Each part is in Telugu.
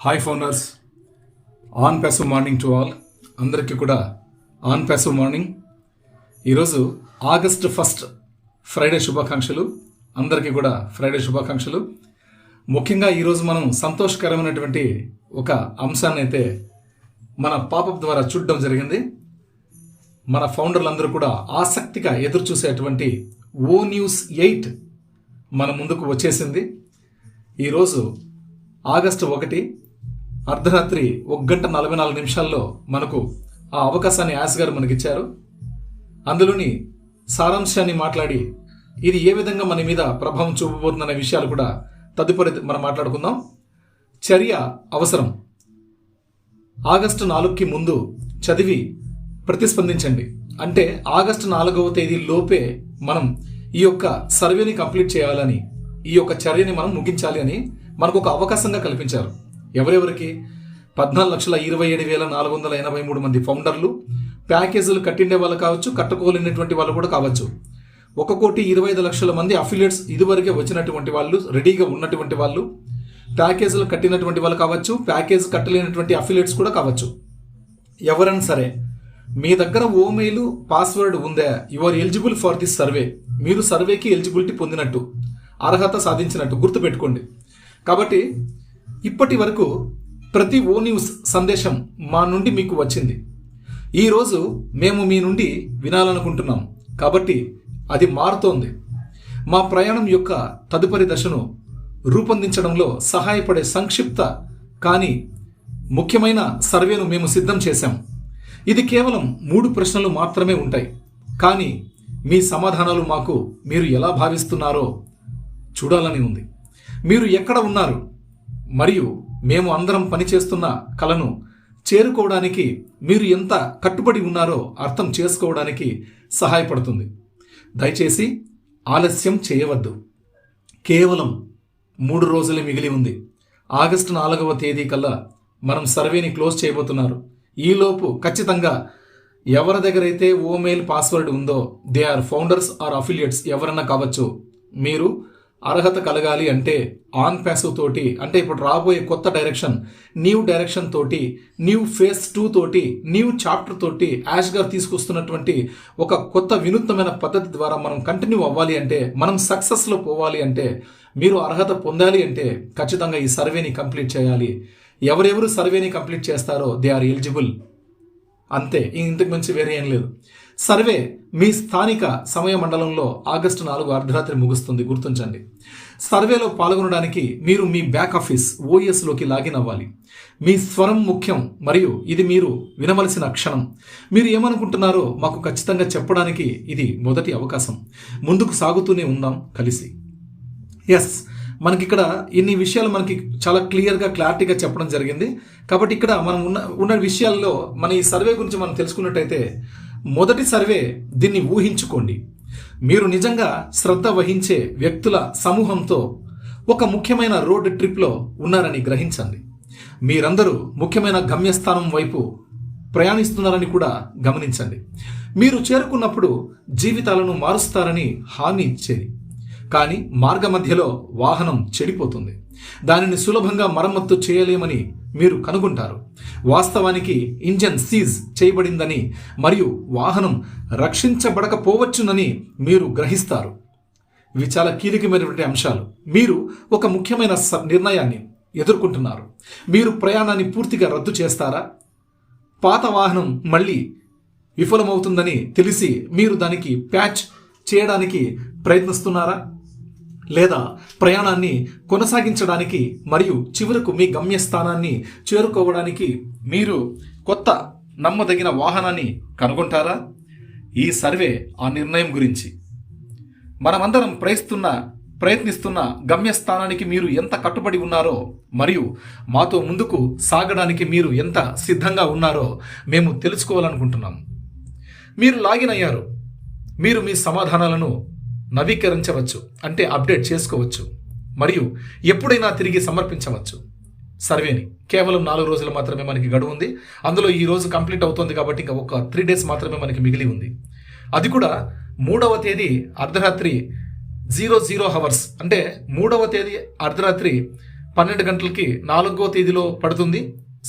Hi founders, on passive morning to all. అందరికీ కూడా ఆన్ ప్యాసివ్ మార్నింగ్. ఈరోజు ఆగస్ట్ 1 ఫ్రైడే శుభాకాంక్షలు. అందరికీ కూడా ఫ్రైడే శుభాకాంక్షలు. ముఖ్యంగా ఈరోజు మనం సంతోషకరమైనటువంటి ఒక అంశాన్ని అయితే మన పాపప్ ద్వారా చూడడం జరిగింది. మన ఫౌండర్లందరూ కూడా ఆసక్తిగా ఎదురు చూసేటువంటి ఓ న్యూస్ 8 మన ముందుకు వచ్చేసింది. ఈరోజు ఆగస్టు 1 అర్ధరాత్రి 1:44 మనకు ఆ అవకాశాన్ని యాస్ గారు మనకిచ్చారు. అందులోని సారాంశాన్ని మాట్లాడి ఇది ఏ విధంగా మన మీద ప్రభావం చూపబోతుందనే విషయాలు కూడా తదుపరి మనం మాట్లాడుకుందాం. చర్య అవసరం. ఆగస్టు 4కి ముందు చదివి ప్రతిస్పందించండి. అంటే ఆగస్టు 4వ తేదీ లోపే మనం ఈ యొక్క సర్వేని కంప్లీట్ చేయాలని, ఈ యొక్క చర్యని మనం ముగించాలి అని మనకు ఒక అవకాశంగా కల్పించారు. ఎవరెవరికి? 14,27,483 మంది ఫౌండర్లు, ప్యాకేజీలు కట్టిండే వాళ్ళు కావచ్చు, కట్టుకోలేనటువంటి వాళ్ళు కూడా కావచ్చు. 1,25,00,000 మంది అఫిలియేట్స్ ఇదివరకే వచ్చినటువంటి వాళ్ళు, రెడీగా ఉన్నటువంటి వాళ్ళు, ప్యాకేజీలు కట్టినటువంటి వాళ్ళు కావచ్చు, ప్యాకేజ్ కట్టలేనటువంటి అఫిలియేట్స్ కూడా కావచ్చు. ఎవరైనా సరే మీ దగ్గర ఓమెయిల్ పాస్వర్డ్ ఉందా, you are eligible for this survey. మీరు సర్వేకి ఎలిజిబిలిటీ పొందినట్టు, అర్హత సాధించినట్టు గుర్తుపెట్టుకోండి. కాబట్టి ఇప్పటి వరకు ప్రతి ఓ న్యూస్ సందేశం మా నుండి మీకు వచ్చింది. ఈరోజు మేము మీ నుండి వినాలనుకుంటున్నాం. కాబట్టి అది మారుతోంది. మా ప్రయాణం యొక్క తదుపరి దశను రూపొందించడంలో సహాయపడే సంక్షిప్త కానీ ముఖ్యమైన సర్వేను మేము సిద్ధం చేశాం. ఇది కేవలం 3 ప్రశ్నలు మాత్రమే ఉంటాయి. కానీ మీ సమాధానాలు మాకు మీరు ఎలా భావిస్తున్నారో చూడాలని ఉంది. మీరు ఎక్కడ ఉన్నారు మరియు మేము అందరం పనిచేస్తున్న కలను చేరుకోవడానికి మీరు ఎంత కట్టుబడి ఉన్నారో అర్థం చేసుకోవడానికి సహాయపడుతుంది. దయచేసి ఆలస్యం చేయవద్దు. కేవలం 3 రోజులే మిగిలి ఉంది. ఆగస్టు 4వ తేదీ కల్లా మనం సర్వేని క్లోజ్ చేయబోతున్నారు. ఈలోపు ఖచ్చితంగా ఎవరి దగ్గరైతే ఓమెయిల్ పాస్వర్డ్ ఉందో, they are founders or affiliates, ఎవరన్నా కావచ్చు, మీరు అర్హత కలగాలి అంటే ఆన్ ప్యాసివ్ తోటి, అంటే ఇప్పుడు రాబోయే కొత్త డైరెక్షన్, న్యూ డైరెక్షన్ తోటి, న్యూ ఫేజ్ 2 తోటి, న్యూ చాప్టర్ తోటి యాష్ గారు తీసుకొస్తున్నటువంటి ఒక కొత్త వినూత్నమైన పద్ధతి ద్వారా మనం కంటిన్యూ అవ్వాలి అంటే, మనం సక్సెస్లో పోవాలి అంటే, మీరు అర్హత పొందాలి అంటే ఖచ్చితంగా ఈ సర్వేని కంప్లీట్ చేయాలి. ఎవరెవరు సర్వేని కంప్లీట్ చేస్తారో దే ఆర్ ఎలిజిబుల్. అంతే, ఇంతకు మించి వేరే ఏం లేదు. సర్వే మీ స్థానిక సమయ మండలంలో ఆగస్టు 4 అర్ధరాత్రి ముగుస్తుంది. గుర్తుంచండి. సర్వేలో పాల్గొనడానికి మీరు మీ బ్యాక్ ఆఫీస్ ఓఎస్లోకి లాగిన్ అవ్వాలి. మీ స్వరం ముఖ్యం మరియు ఇది మీరు వినవలసిన క్షణం. మీరు ఏమనుకుంటున్నారో మాకు ఖచ్చితంగా చెప్పడానికి ఇది మొదటి అవకాశం. ముందుకు సాగుతూనే ఉందాం కలిసి. ఎస్, మనకి ఇక్కడ ఇన్ని విషయాలు మనకి చాలా క్లియర్గా క్లారిటీగా చెప్పడం జరిగింది. కాబట్టి ఇక్కడ మనం ఉన్న విషయాల్లో మన ఈ సర్వే గురించి మనం తెలుసుకున్నట్టయితే, మొదటి సర్వే, దీన్ని ఊహించుకోండి. మీరు నిజంగా శ్రద్ధ వహించే వ్యక్తుల సమూహంతో ఒక ముఖ్యమైన రోడ్ ట్రిప్లో ఉన్నారని గ్రహించండి. మీరందరూ ముఖ్యమైన గమ్యస్థానం వైపు ప్రయాణిస్తున్నారని కూడా గమనించండి. మీరు చేరుకున్నప్పుడు జీవితాలను మారుస్తారని హామీ ఇచ్చేది. కానీ మార్గ మధ్యలో వాహనం చెడిపోతుంది. దానిని సులభంగా మరమ్మత్తు చేయలేమని మీరు కనుగొంటారు. వాస్తవానికి ఇంజన్ సీజ్ చేయబడిందని మరియు వాహనం రక్షించబడకపోవచ్చునని మీరు గ్రహిస్తారు. ఇవి చాలా కీలకమైనటువంటి అంశాలు. మీరు ఒక ముఖ్యమైన నిర్ణయాన్ని ఎదుర్కొంటున్నారు. మీరు ప్రయాణాన్ని పూర్తిగా రద్దు చేస్తారా? పాత వాహనం మళ్ళీ విఫలమవుతుందని తెలిసి మీరు దానికి ప్యాచ్ చేయడానికి ప్రయత్నిస్తున్నారా? లేదా ప్రయాణాన్ని కొనసాగించడానికి మరియు చివరకు మీ గమ్యస్థానాన్ని చేరుకోవడానికి మీరు కొత్త నమ్మదగిన వాహనాన్ని కనుగొంటారా? ఈ సర్వే ఆ నిర్ణయం గురించి. మనమందరం ప్రయత్నిస్తున్న గమ్యస్థానానికి మీరు ఎంత కట్టుబడి ఉన్నారో మరియు మాతో ముందుకు సాగడానికి మీరు ఎంత సిద్ధంగా ఉన్నారో మేము తెలుసుకోవాలనుకుంటున్నాం. మీరు లాగిన్ అయ్యారు. మీరు మీ సమాధానాలను నవీకరించవచ్చు, అంటే అప్డేట్ చేసుకోవచ్చు మరియు ఎప్పుడైనా తిరిగి సమర్పించవచ్చు. సర్వేని కేవలం 4 రోజులు మాత్రమే మనకి గడువు ఉంది. అందులో ఈ రోజు కంప్లీట్ అవుతుంది కాబట్టి ఇంకా ఒక 3 days మాత్రమే మనకి మిగిలి ఉంది. అది కూడా 3వ తేదీ అర్ధరాత్రి 00 hours, అంటే 3వ తేదీ అర్ధరాత్రి 12 గంటలకి 4వ తేదీలో పడుతుంది.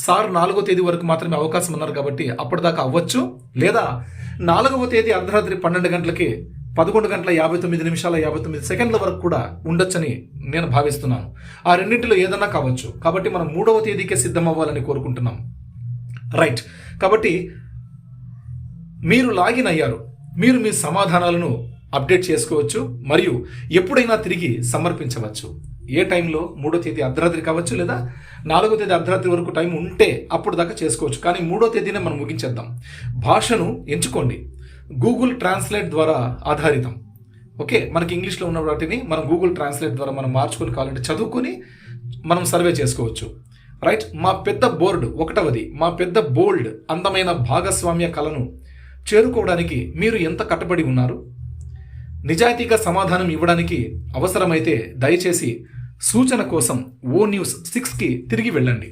సార్ 4వ తేదీ వరకు మాత్రమే అవకాశం ఉన్నారు కాబట్టి అప్పటిదాకా అవ్వచ్చు, లేదా 4వ తేదీ అర్ధరాత్రి 12 గంటలకి 11 గంటల 59 నిమిషాల 59 సెకండ్ల వరకు కూడా ఉండొచ్చని నేను భావిస్తున్నాను. ఆ రెండింటిలో ఏదన్నా కావచ్చు. కాబట్టి మనం 3వ తేదీకే సిద్ధం అవ్వాలని కోరుకుంటున్నాం. రైట్. కాబట్టి మీరు లాగిన్ అయ్యారు. మీరు మీ సమాధానాలను అప్డేట్ చేసుకోవచ్చు మరియు ఎప్పుడైనా తిరిగి సమర్పించవచ్చు. ఏ టైంలో 3వ తేదీ అర్ధరాత్రి కావచ్చు, లేదా 4వ తేదీ అర్ధరాత్రి వరకు టైం ఉంటే అప్పుడు దాకా చేసుకోవచ్చు. కానీ 3వ తేదీనే మనం ముగించేద్దాం. భాషను ఎంచుకోండి. గూగుల్ ట్రాన్స్లేట్ ద్వారా ఆధారితం. ఓకే, మనకి ఇంగ్లీష్లో ఉన్న వాటిని మనం గూగుల్ ట్రాన్స్లేట్ ద్వారా మనం మార్చుకొని కావాలంటే చదువుకొని మనం సర్వే చేసుకోవచ్చు. రైట్. మా పెద్ద బోర్డు 1వది, మా పెద్ద బోల్డ్ అందమైన భాగస్వామ్య కళను చేరుకోవడానికి మీరు ఎంత కట్టుబడి ఉన్నారు? నిజాయితీగా సమాధానం ఇవ్వడానికి అవసరమైతే దయచేసి సూచన కోసం ONews6కి తిరిగి వెళ్ళండి.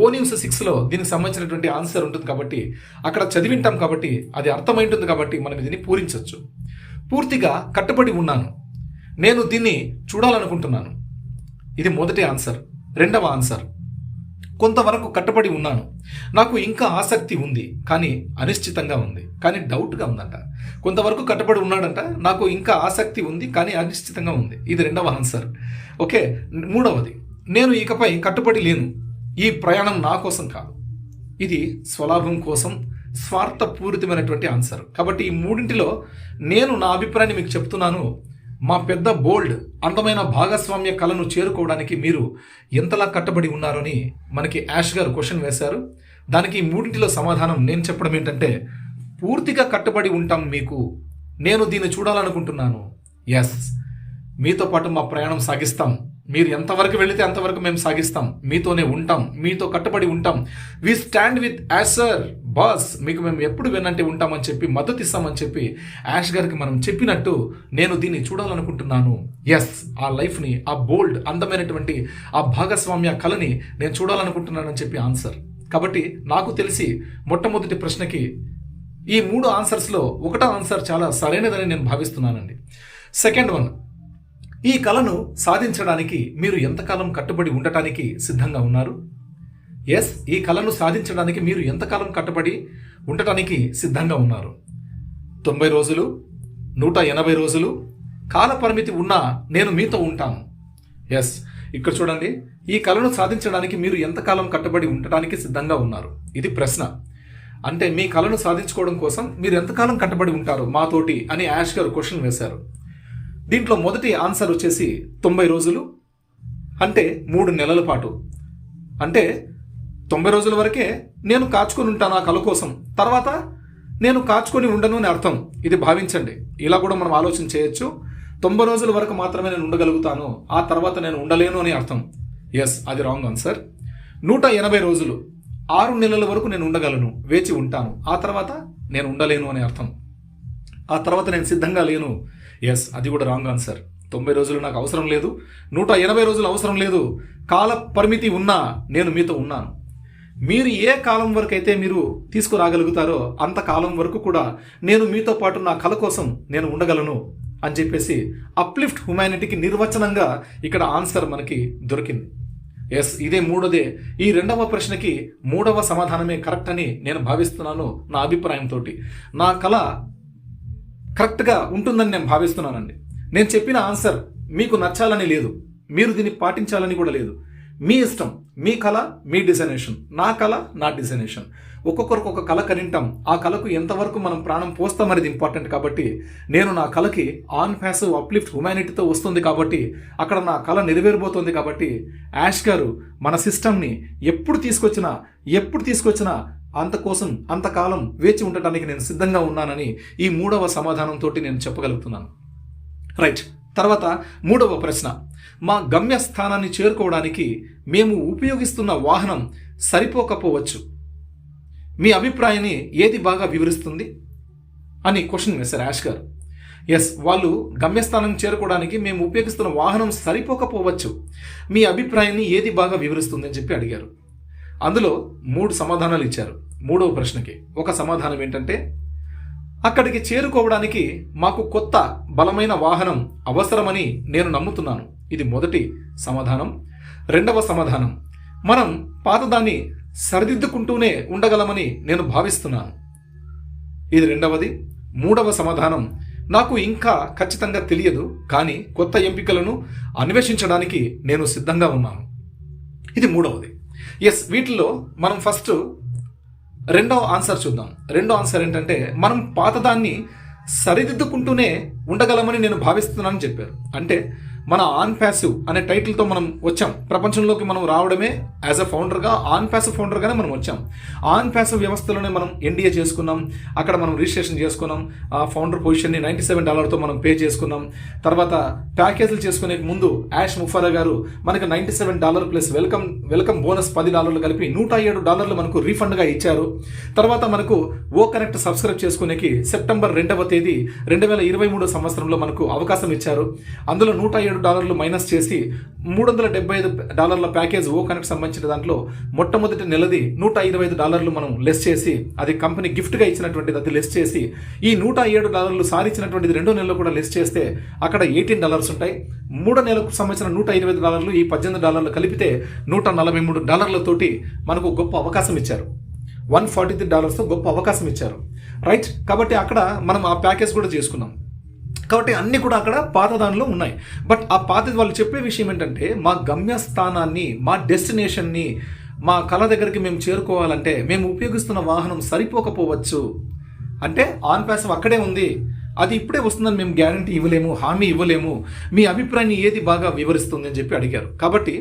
ONews6లో దీనికి సంబంధించినటువంటి ఆన్సర్ ఉంటుంది కాబట్టి అక్కడ చదివింటాం కాబట్టి అది అర్థమైంటుంది కాబట్టి మనం దీన్ని పూరించవచ్చు. పూర్తిగా కట్టుబడి ఉన్నాను. నేను దీన్ని చూడాలనుకుంటున్నాను. ఇది మొదటి ఆన్సర్. రెండవ ఆన్సర్, కొంతవరకు కట్టుబడి ఉన్నాను. నాకు ఇంకా ఆసక్తి ఉంది కానీ అనిశ్చితంగా ఉంది. కానీ డౌట్గా ఉందంట. కొంతవరకు కట్టుబడి ఉన్నాడంట, నాకు ఇంకా ఆసక్తి ఉంది కానీ అనిశ్చితంగా ఉంది. ఇది రెండవ ఆన్సర్. ఓకే. మూడవది, నేను ఇకపై కట్టుబడి లేను. ఈ ప్రయాణం నా కోసం కాదు, ఇది స్వలాభం కోసం స్వార్థపూరితమైనటువంటి ఆన్సర్. కాబట్టి ఈ మూడింటిలో నేను నా అభిప్రాయాన్ని మీకు చెప్తున్నాను. మా పెద్ద బోల్డ్ అందమైన భాగస్వామ్య కళను చేరుకోవడానికి మీరు ఎంతలా కట్టుబడి ఉన్నారని మనకి యాష్ గారు క్వశ్చన్ వేశారు. దానికి ఈ మూడింటిలో సమాధానం నేను చెప్పడం ఏంటంటే, పూర్తిగా కట్టుబడి ఉంటాం మీకు. నేను దీన్ని చూడాలనుకుంటున్నాను. ఎస్, మీతో పాటు మా ప్రయాణం సాగిస్తాం. మీరు ఎంతవరకు వెళితే అంతవరకు మేము సాగిస్తాం. మీతోనే ఉంటాం, మీతో కట్టుబడి ఉంటాం. We stand with Yash sir boss. మీకు మేము ఎప్పుడు వినంటే ఉంటామని చెప్పి మద్దతు ఇస్తామని చెప్పి యాష్ గారికి మనం చెప్పినట్టు నేను దీన్ని చూడాలనుకుంటున్నాను. ఎస్, ఆ లైఫ్ని, ఆ బోల్డ్ అందమైనటువంటి ఆ భాగస్వామ్య కళని నేను చూడాలనుకుంటున్నానని చెప్పి ఆన్సర్. కాబట్టి నాకు తెలిసి మొట్టమొదటి ప్రశ్నకి ఈ 3 ఆన్సర్స్లో ఒకటో ఆన్సర్ చాలా సరైనదని నేను భావిస్తున్నానండి. సెకండ్ వన్, ఈ కళను సాధించడానికి మీరు ఎంతకాలం కట్టుబడి ఉండటానికి సిద్ధంగా ఉన్నారు? ఎస్, ఈ కళను సాధించడానికి మీరు ఎంతకాలం కట్టుబడి ఉండటానికి సిద్ధంగా ఉన్నారు? 90 రోజులు, 180 రోజులు, కాల పరిమితి ఉన్నా నేను మీతో ఉంటాను. ఎస్, ఇక్కడ చూడండి, ఈ కళను సాధించడానికి మీరు ఎంతకాలం కట్టుబడి ఉండటానికి సిద్ధంగా ఉన్నారు? ఇది ప్రశ్న. అంటే మీ కళను సాధించుకోవడం కోసం మీరు ఎంతకాలం కట్టుబడి ఉంటారు మాతోటి అని యాష్ గారు క్వశ్చన్ వేశారు. దీంట్లో మొదటి ఆన్సర్ వచ్చేసి 90 రోజులు, అంటే 3 నెలల పాటు. అంటే 90 రోజుల వరకే నేను కాచుకొని ఉంటాను ఆ కళ కోసం, తర్వాత నేను కాచుకొని ఉండను అని అర్థం. ఇది భావించండి. ఇలా కూడా మనం ఆలోచన చేయొచ్చు. 90 రోజుల వరకు మాత్రమే నేను ఉండగలుగుతాను, ఆ తర్వాత నేను ఉండలేను అని అర్థం. ఎస్, అది రాంగ్ ఆన్సర్. 180 రోజులు, 6 నెలల వరకు నేను ఉండగలను, వేచి ఉంటాను, ఆ తర్వాత నేను ఉండలేను అని అర్థం. ఆ తర్వాత నేను సిద్ధంగా లేను. ఎస్, అది కూడా రాంగ్ ఆన్సర్. 90 రోజులు నాకు అవసరం లేదు, 180 రోజులు అవసరం లేదు, కాల పరిమితి ఉన్నా నేను మీతో ఉన్నాను. మీరు ఏ కాలం వరకు అయితే మీరు తీసుకురాగలుగుతారో అంత కాలం వరకు కూడా నేను మీతో పాటు నా కళ కోసం నేను ఉండగలను అని చెప్పేసి అప్లిఫ్ట్ హ్యుమానిటీకి నిర్వచనంగా ఇక్కడ ఆన్సర్ మనకి దొరికింది. ఎస్, ఇదే మూడోదే. ఈ రెండవ ప్రశ్నకి 3వ సమాధానమే కరెక్ట్ అని నేను భావిస్తున్నాను. నా అభిప్రాయంతో నా కళ కరెక్ట్గా ఉంటుందని నేను భావిస్తున్నానండి. నేను చెప్పిన ఆన్సర్ మీకు నచ్చాలని లేదు, మీరు దీన్ని పాటించాలని కూడా లేదు. మీ ఇష్టం, మీ కళ మీ డిజైనేషన్, నా కళ నా డిజైనేషన్. ఒక్కొక్కరికి ఒక కళ కనింటాం. ఆ కళకు ఎంతవరకు మనం ప్రాణం పోస్తామనేది ఇంపార్టెంట్. కాబట్టి నేను నా కళకి ఆన్ ప్యాసివ్ అప్లిఫ్ట్ హ్యుమానిటీతో వస్తుంది కాబట్టి అక్కడ నా కళ నెరవేరబోతోంది. కాబట్టి యాష్ గారు మన సిస్టమ్ని ఎప్పుడు తీసుకొచ్చినా అంతకాలం వేచి ఉండటానికి నేను సిద్ధంగా ఉన్నానని ఈ 3వ సమాధానంతో నేను చెప్పగలుగుతున్నాను. రైట్. తర్వాత 3వ ప్రశ్న, మా గమ్యస్థానాన్ని చేరుకోవడానికి మేము ఉపయోగిస్తున్న వాహనం సరిపోకపోవచ్చు. మీ అభిప్రాయాన్ని ఏది బాగా వివరిస్తుంది అని క్వశ్చన్ వేశారు యాష్ గారు. ఎస్, వాళ్ళు గమ్యస్థానం చేరుకోవడానికి మేము ఉపయోగిస్తున్న వాహనం సరిపోకపోవచ్చు, మీ అభిప్రాయాన్ని ఏది బాగా వివరిస్తుంది అని చెప్పి అడిగారు. అందులో 3 సమాధానాలు ఇచ్చారు. 3వ ప్రశ్నకి ఒక సమాధానం ఏంటంటే, అక్కడికి చేరుకోవడానికి మాకు కొత్త బలమైన వాహనం అవసరమని నేను నమ్ముతున్నాను. ఇది మొదటి సమాధానం. రెండవ సమాధానం, మనం పాతదాన్ని సరిదిద్దుకుంటూనే ఉండగలమని నేను భావిస్తున్నాను. ఇది రెండవది. మూడవ సమాధానం, నాకు ఇంకా ఖచ్చితంగా తెలియదు, కానీ కొత్త ఎంపికలను అన్వేషించడానికి నేను సిద్ధంగా ఉన్నాను. ఇది మూడవది. ఎస్, వీటిలో మనం ఫస్ట్ రెండవ ఆన్సర్ చూద్దాం. రెండో ఆన్సర్ ఏంటంటే, మనం పాతదాన్ని సరిదిద్దుకుంటూనే ఉండగలమని నేను భావిస్తున్నానని చెప్పారు. అంటే మన ఆన్ ప్యాసివ్ అనే టైటిల్తో మనం వచ్చాం. ప్రపంచంలోకి మనం రావడమే యాజ్ అ ఫౌండర్గా, ఆన్ ప్యాసివ్ ఫౌండర్గానే మనం వచ్చాం. ఆన్ ప్యాసివ్ వ్యవస్థలోనే మనం ఎన్డీఏ చేసుకున్నాం, అక్కడ మనం రిజిస్ట్రేషన్ చేసుకున్నాం, ఆ ఫౌండర్ పొజిషన్ని $97 మనం పే చేసుకున్నాం. తర్వాత ప్యాకేజీలు చేసుకునే ముందు యాష్ ముఫారా గారు మనకు $97 ప్లస్ వెల్కమ్ బోనస్ $10 కలిపి $107 మనకు రీఫండ్గా ఇచ్చారు. తర్వాత మనకు ఓ కనెక్ట్ సబ్స్క్రైబ్ చేసుకునేకి సెప్టెంబర్ 2వ తేదీ 2023 సంవత్సరంలో మనకు అవకాశం ఇచ్చారు. అందులో $107 మైనస్ చేసి $375 ప్యాకేజ్ ఓ కనెక్ట్ సంబంధించిన దాంట్లో మొట్టమొదటి నెలది $125 మనం లెస్ చేసి, అది కంపెనీ గిఫ్ట్గా ఇచ్చినటువంటిది, అది లెస్ చేసి, ఈ $107 సారిచ్చినటువంటిది 2 నెలలు కూడా లెస్ చేస్తే అక్కడ $18 ఉంటాయి. 3 నెలలకు సంబంధించిన $125, ఈ $18 కలిపితే $143 మనకు గొప్ప అవకాశం ఇచ్చారు. $143 గొప్ప అవకాశం ఇచ్చారు. రైట్, కాబట్టి అక్కడ మనం ఆ ప్యాకేజ్ కూడా చేసుకున్నాం. కాబట్టి అన్నీ కూడా అక్కడ పాత దానిలో ఉన్నాయి. బట్ ఆ పాత వాళ్ళు చెప్పే విషయం ఏంటంటే, మా గమ్యస్థానాన్ని, మా డెస్టినేషన్ని, మా కళ దగ్గరికి మేము చేరుకోవాలంటే మేము ఉపయోగిస్తున్న వాహనం సరిపోకపోవచ్చు. అంటే ఆన్ ప్యాసివ్ అక్కడే ఉంది, అది ఇప్పుడే వస్తుందని మేము గ్యారంటీ ఇవ్వలేము, హామీ ఇవ్వలేము, మీ అభిప్రాయాన్ని ఏది బాగా వివరిస్తుంది అని చెప్పి అడిగారు. కాబట్టి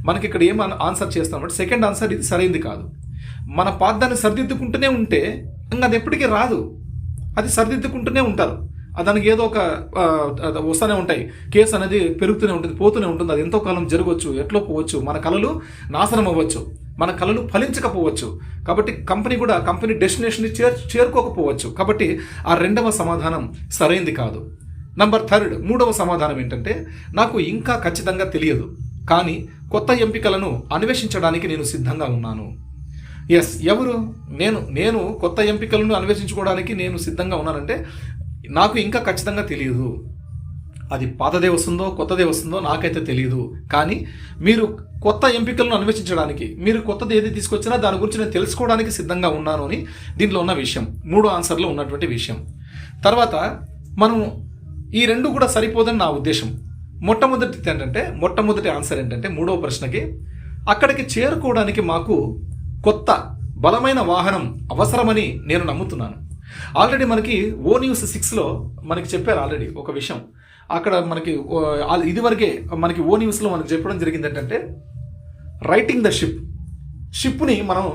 మనకి ఇక్కడ ఏం ఆన్సర్ చేస్తామంటే, సెకండ్ ఆన్సర్ ఇది సరైనది కాదు. మన పాదాన్ని సరిదిద్దుకుంటూనే ఉంటే ఇంకా అది ఎప్పటికీ రాదు, అది సరిదిద్దుకుంటూనే ఉంటారు. దానికి ఏదో ఒక వస్తూనే ఉంటాయి, కేసు అనేది పెరుగుతూనే ఉంటుంది, పోతూనే ఉంటుంది. అది ఎంతో కాలం జరగవచ్చు, ఎట్లో పోవచ్చు, మన కళలు నాశనం అవ్వచ్చు, మన కళలు ఫలించకపోవచ్చు. కాబట్టి కంపెనీ డెస్టినేషన్ని చేరుకోకపోవచ్చు. కాబట్టి ఆ రెండవ సమాధానం సరైనది కాదు. నంబర్ 3, మూడవ సమాధానం ఏంటంటే, నాకు ఇంకా ఖచ్చితంగా తెలియదు, కానీ కొత్త ఎంపికలను అన్వేషించడానికి నేను సిద్ధంగా ఉన్నాను. ఎస్, ఎవరు? నేను కొత్త ఎంపికలను అన్వేషించుకోవడానికి నేను సిద్ధంగా ఉన్నానంటే, నాకు ఇంకా ఖచ్చితంగా తెలియదు, అది పాతదే వస్తుందో కొత్తదే వస్తుందో నాకైతే తెలియదు, కానీ మీరు కొత్త ఎంపికలను అన్వేషించడానికి, మీరు కొత్తది ఏది తీసుకొచ్చినా దాని గురించి నేను తెలుసుకోవడానికి సిద్ధంగా ఉన్నాను అని దీంట్లో ఉన్న విషయం, 3 ఆన్సర్లో ఉన్నటువంటి విషయం. తర్వాత మనం ఈ 2 కూడా సరిపోదని నా ఉద్దేశం. మొట్టమొదటి ఆన్సర్ ఏంటంటే, 3వ ప్రశ్నకి, అక్కడికి చేరుకోవడానికి మాకు కొత్త బలమైన వాహనం అవసరమని నేను నమ్ముతున్నాను. ఆల్రెడీ మనకి ONews 6లో మనకి చెప్పారు ఆల్రెడీ ఒక విషయం. అక్కడ మనకి ఇదివరకే మనకి ONewsలో మనకి చెప్పడం జరిగింది ఏంటంటే, రైటింగ్ ద షిప్ని మనం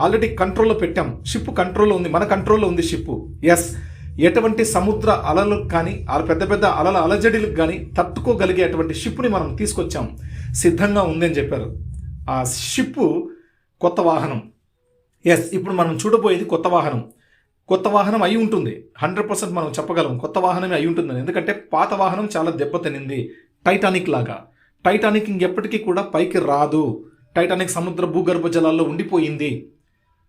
ఆల్రెడీ కంట్రోల్లో పెట్టాం. షిప్ కంట్రోల్లో ఉంది, మన కంట్రోల్లో ఉంది షిప్. ఎస్, ఎటువంటి సముద్ర అలలకు కానీ, పెద్ద పెద్ద అలజడిలకు కానీ తట్టుకోగలిగే అటువంటి షిప్ని మనం తీసుకొచ్చాం, సిద్ధంగా ఉంది అని చెప్పారు. ఆ షిప్ కొత్త వాహనం. ఎస్, ఇప్పుడు మనం చూడబోయేది కొత్త వాహనం అయి ఉంటుంది. 100% మనం చెప్పగలం కొత్త వాహనమే అయి ఉంటుందని. ఎందుకంటే పాత వాహనం చాలా దెబ్బతినింది, టైటానిక్ లాగా. టైటానిక్ ఇంకెప్పటికీ కూడా పైకి రాదు. టైటానిక్ సముద్ర భూగర్భ జలాల్లో ఉండిపోయింది.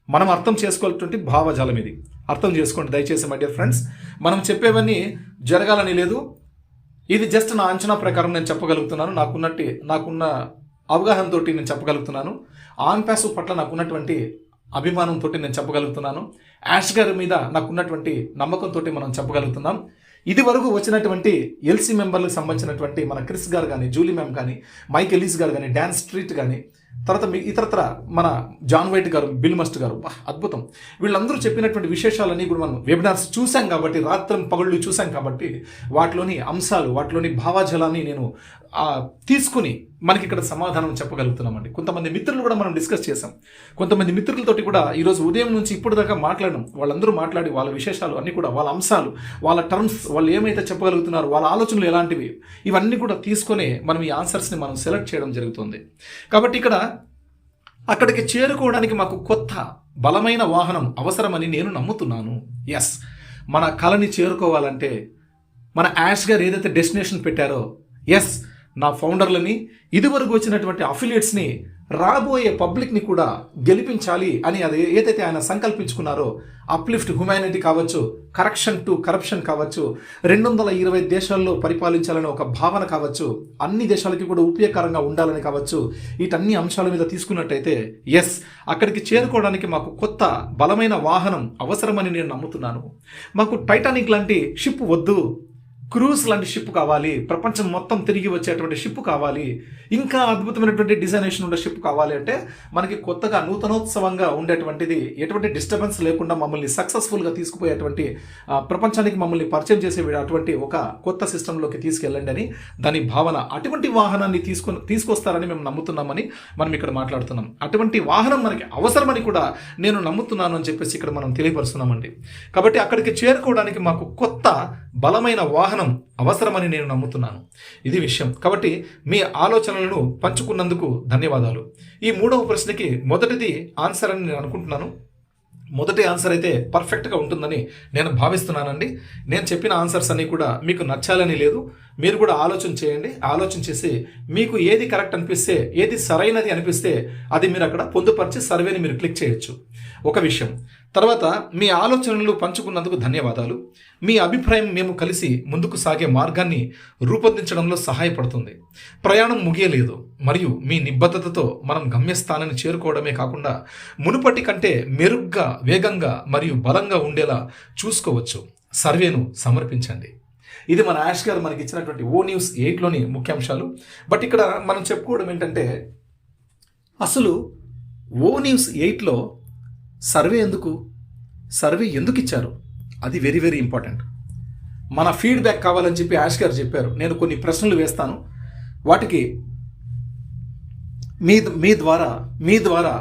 మనం అర్థం చేసుకోవాల్సినటువంటి భావజాలం ఇది. అర్థం చేసుకోండి దయచేసి మై డియర్ ఫ్రెండ్స్. మనం చెప్పేవన్నీ జరగాలని లేదు, ఇది జస్ట్ నా అంచనా ప్రకారం నేను చెప్పగలుగుతున్నాను. నాకున్న అవగాహనతో నేను చెప్పగలుగుతున్నాను. ఆన్ ప్యాసివ్ పట్ల నాకున్నటువంటి అభిమానంతో నేను చెప్పగలుగుతున్నాను. యాష్ గారి మీద నాకున్నటువంటి నమ్మకంతో మనం చెప్పగలుగుతున్నాం. ఇది వరకు వచ్చినటువంటి ఎల్సీ మెంబర్లకు సంబంధించినటువంటి మన క్రిస్ గారు కానీ, జూలీ మ్యామ్ కానీ, మైక్ ఎలీస్ గారు కానీ, డాన్ స్ట్రీట్ కానీ, తర్వాత ఇతరత్ర మన జాన్ వైట్ గారు, బిల్ మస్ట్ గారు, అద్భుతం. వీళ్ళందరూ చెప్పినటువంటి విశేషాలన్నీ కూడా మనం వెబినార్స్ చూసాం కాబట్టి, రాత్రి పగళ్ళు చూసాం కాబట్టి, వాటిలోని అంశాలు, వాటిలోని భావజాలాన్ని నేను తీసుకుని మనకి ఇక్కడ సమాధానం చెప్పగలుగుతున్నామండి. కొంతమంది మిత్రులు కూడా మనం డిస్కస్ చేసాం. కొంతమంది మిత్రులతోటి కూడా ఈరోజు ఉదయం నుంచి ఇప్పుడు దాకా మాట్లాడడం, వాళ్ళందరూ మాట్లాడి వాళ్ళ విశేషాలు అన్నీ కూడా, వాళ్ళ అంశాలు, వాళ్ళ టర్మ్స్, వాళ్ళు ఏమైతే చెప్పగలుగుతున్నారు, వాళ్ళ ఆలోచనలు ఎలాంటివి, ఇవన్నీ కూడా తీసుకొని మనం ఈ ఆన్సర్స్ని మనం సెలెక్ట్ చేయడం జరుగుతుంది. కాబట్టి ఇక్కడ అక్కడికి చేరుకోవడానికి మాకు కొత్త బలమైన వాహనం అవసరమని నేను నమ్ముతున్నాను. ఎస్, మన కళని చేరుకోవాలంటే మన యాష్ గారు ఏదైతే డెస్టినేషన్ పెట్టారో, ఎస్, నా ఫౌండర్లని, ఇదివరకు వచ్చినటువంటి అఫిలియేట్స్ని రాబోయే పబ్లిక్ని కూడా గెలిపించాలి అని అది ఏదైతే ఆయన సంకల్పించుకున్నారో, అప్లిఫ్ట్ హ్యుమానిటీ కావచ్చు, కరెక్షన్ టు కరప్షన్ కావచ్చు, 220 దేశాల్లో పరిపాలించాలని ఒక భావన కావచ్చు, అన్ని దేశాలకి కూడా ఉపయోగకరంగా ఉండాలని కావచ్చు, వీటన్ని అంశాల మీద తీసుకున్నట్టయితే ఎస్, అక్కడికి చేరుకోవడానికి మాకు కొత్త బలమైన వాహనం అవసరమని నేను నమ్ముతున్నాను. మాకు టైటానిక్ లాంటి షిప్ వద్దు, క్రూజ్ లాంటి షిప్ కావాలి, ప్రపంచం మొత్తం తిరిగి వచ్చేటువంటి షిప్ కావాలి, ఇంకా అద్భుతమైనటువంటి డిజైనేషన్ ఉండే షిప్ కావాలి అంటే మనకి కొత్తగా నూతనోత్సవంగా ఉండేటువంటిది, ఎటువంటి డిస్టర్బెన్స్ లేకుండా మమ్మల్ని సక్సెస్ఫుల్గా తీసుకుపోయేటువంటి ప్రపంచానికి మమ్మల్ని పరిచయం చేసే అటువంటి ఒక కొత్త సిస్టంలోకి తీసుకెళ్ళండి అని దాని భావన. అటువంటి వాహనాన్ని తీసుకొస్తారని మేము నమ్ముతున్నామని మనం ఇక్కడ మాట్లాడుతున్నాం. అటువంటి వాహనం మనకి అవసరమని కూడా నేను నమ్ముతున్నాను అని చెప్పేసి ఇక్కడ మనం తెలియపరుస్తున్నామండి. కాబట్టి అక్కడికి చేరుకోవడానికి మాకు కొత్త బలమైన వాహనం అవసరమని నేను నమ్ముతున్నాను. ఇది విషయం. కాబట్టి మీ ఆలోచనలను పంచుకున్నందుకు ధన్యవాదాలు. ఈ 3వ ప్రశ్నకి మొదటిది ఆన్సర్ అని నేను అనుకుంటున్నాను. మొదటి ఆన్సర్ అయితే పర్ఫెక్ట్గా ఉంటుందని నేను భావిస్తున్నానండి. నేను చెప్పిన ఆన్సర్స్ అన్నీ కూడా మీకు నచ్చాలని లేదు. మీరు కూడా ఆలోచన చేయండి. ఆలోచన చేసి మీకు ఏది కరెక్ట్ అనిపిస్తే, ఏది సరైనది అనిపిస్తే అది మీరు అక్కడ పొందుపరిచి సర్వేని మీరు క్లిక్ చేయొచ్చు. ఒక విషయం. తర్వాత మీ ఆలోచనలు పంచుకున్నందుకు ధన్యవాదాలు. మీ అభిప్రాయం మేము కలిసి ముందుకు సాగే మార్గాన్ని రూపొందించడంలో సహాయపడుతుంది. ప్రయాణం ముగియలేదు మరియు మీ నిబద్ధతతో మనం గమ్యస్థానాన్ని చేరుకోవడమే కాకుండా మునుపటి కంటే మెరుగ్గా, వేగంగా మరియు బలంగా ఉండేలా చూసుకోవచ్చు. సర్వేను సమర్పించండి. ఇది మన యాష్ గారు మనకి ఇచ్చినటువంటి O-News8లోని ముఖ్యాంశాలు. బట్ ఇక్కడ మనం చెప్పుకోవడం ఏంటంటే, అసలు O-News8లో సర్వే ఎందుకు ఇచ్చారు, అది వెరీ వెరీ ఇంపార్టెంట్. మన ఫీడ్బ్యాక్ కావాలని చెప్పి యాష్ గారు చెప్పారు. నేను కొన్ని ప్రశ్నలు వేస్తాను, వాటికి మీ ద్వారా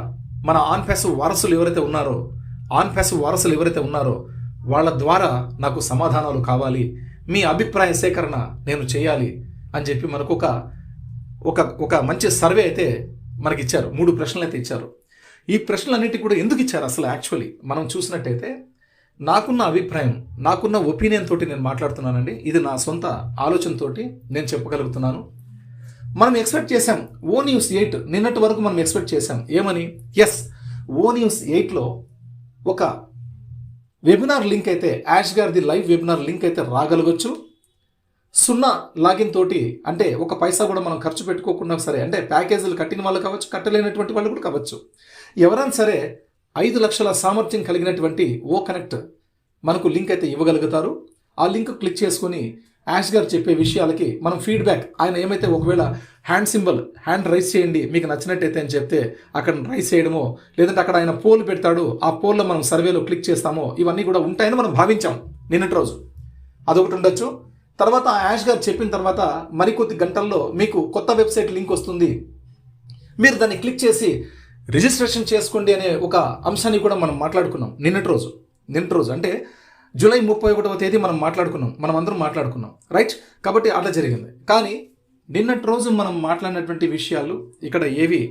మన ఆన్ ప్యాసివ్ వారసులు ఎవరైతే ఉన్నారో వాళ్ళ ద్వారా నాకు సమాధానాలు కావాలి, మీ అభిప్రాయ సేకరణ నేను చేయాలి అని చెప్పి మనకు ఒక మంచి సర్వే అయితే మనకి ఇచ్చారు. 3 ప్రశ్నలు అయితే ఇచ్చారు. ఈ ప్రశ్నలన్నిటి కూడా ఎందుకు ఇచ్చారు అసలు? యాక్చువల్లీ మనం చూసినట్టయితే నాకున్న అభిప్రాయం, నాకున్న ఒపీనియన్ తోటి నేను మాట్లాడుతున్నానండి. ఇది నా సొంత ఆలోచనతోటి నేను చెప్పగలుగుతున్నాను. మనం ఎక్స్పెక్ట్ చేసాం O-News8 నిన్నటి వరకు మనం ఎక్స్పెక్ట్ చేసాం ఏమని, ఎస్ O-News8లో ఒక వెబినార్ లింక్ అయితే, యాష్ గారిది లైవ్ వెబినార్ లింక్ అయితే రాగలగొచ్చు. 0 లాగిన్ తోటి, అంటే ఒక పైసా కూడా మనం ఖర్చు పెట్టుకోకుండా సరే, అంటే ప్యాకేజీలు కట్టిన వాళ్ళు కావచ్చు, కట్టలేనటువంటి వాళ్ళు కూడా కావచ్చు, ఎవరైనా సరే 5 లక్షల సామర్థ్యం కలిగినటువంటి O-Connect మనకు లింక్ అయితే ఇవ్వగలుగుతారు. ఆ లింక్ క్లిక్ చేసుకొని యాష్ గారు చెప్పే విషయాలకి మనం ఫీడ్బ్యాక్, ఆయన ఏమైతే ఒకవేళ హ్యాండ్ రైస్ చేయండి మీకు నచ్చినట్టయితే అని చెప్తే అక్కడ రైస్ చేయడమో, లేదంటే అక్కడ ఆయన పోల్ పెడతాడు, ఆ పోల్లో మనం సర్వేలో క్లిక్ చేస్తామో, ఇవన్నీ కూడా ఉంటాయని మనం భావించాం నిన్నటి రోజు. అదొకటి ఉండొచ్చు. తర్వాత యాష్ గారు చెప్పిన తర్వాత మరికొద్ది గంటల్లో మీకు కొత్త వెబ్సైట్ లింక్ వస్తుంది, మీరు దాన్ని క్లిక్ చేసి రిజిస్ట్రేషన్ చేసుకోండి అనే ఒక అంశాన్ని కూడా మనం మాట్లాడుకున్నాం నిన్నటి రోజు. అంటే జూలై 31వ తేదీ మనం అందరం మాట్లాడుకున్నాం, రైట్? కాబట్టి అట్లా జరిగింది. కానీ నిన్నటి రోజు మనం మాట్లాడినటువంటి విషయాలు ఇక్కడ ఏవి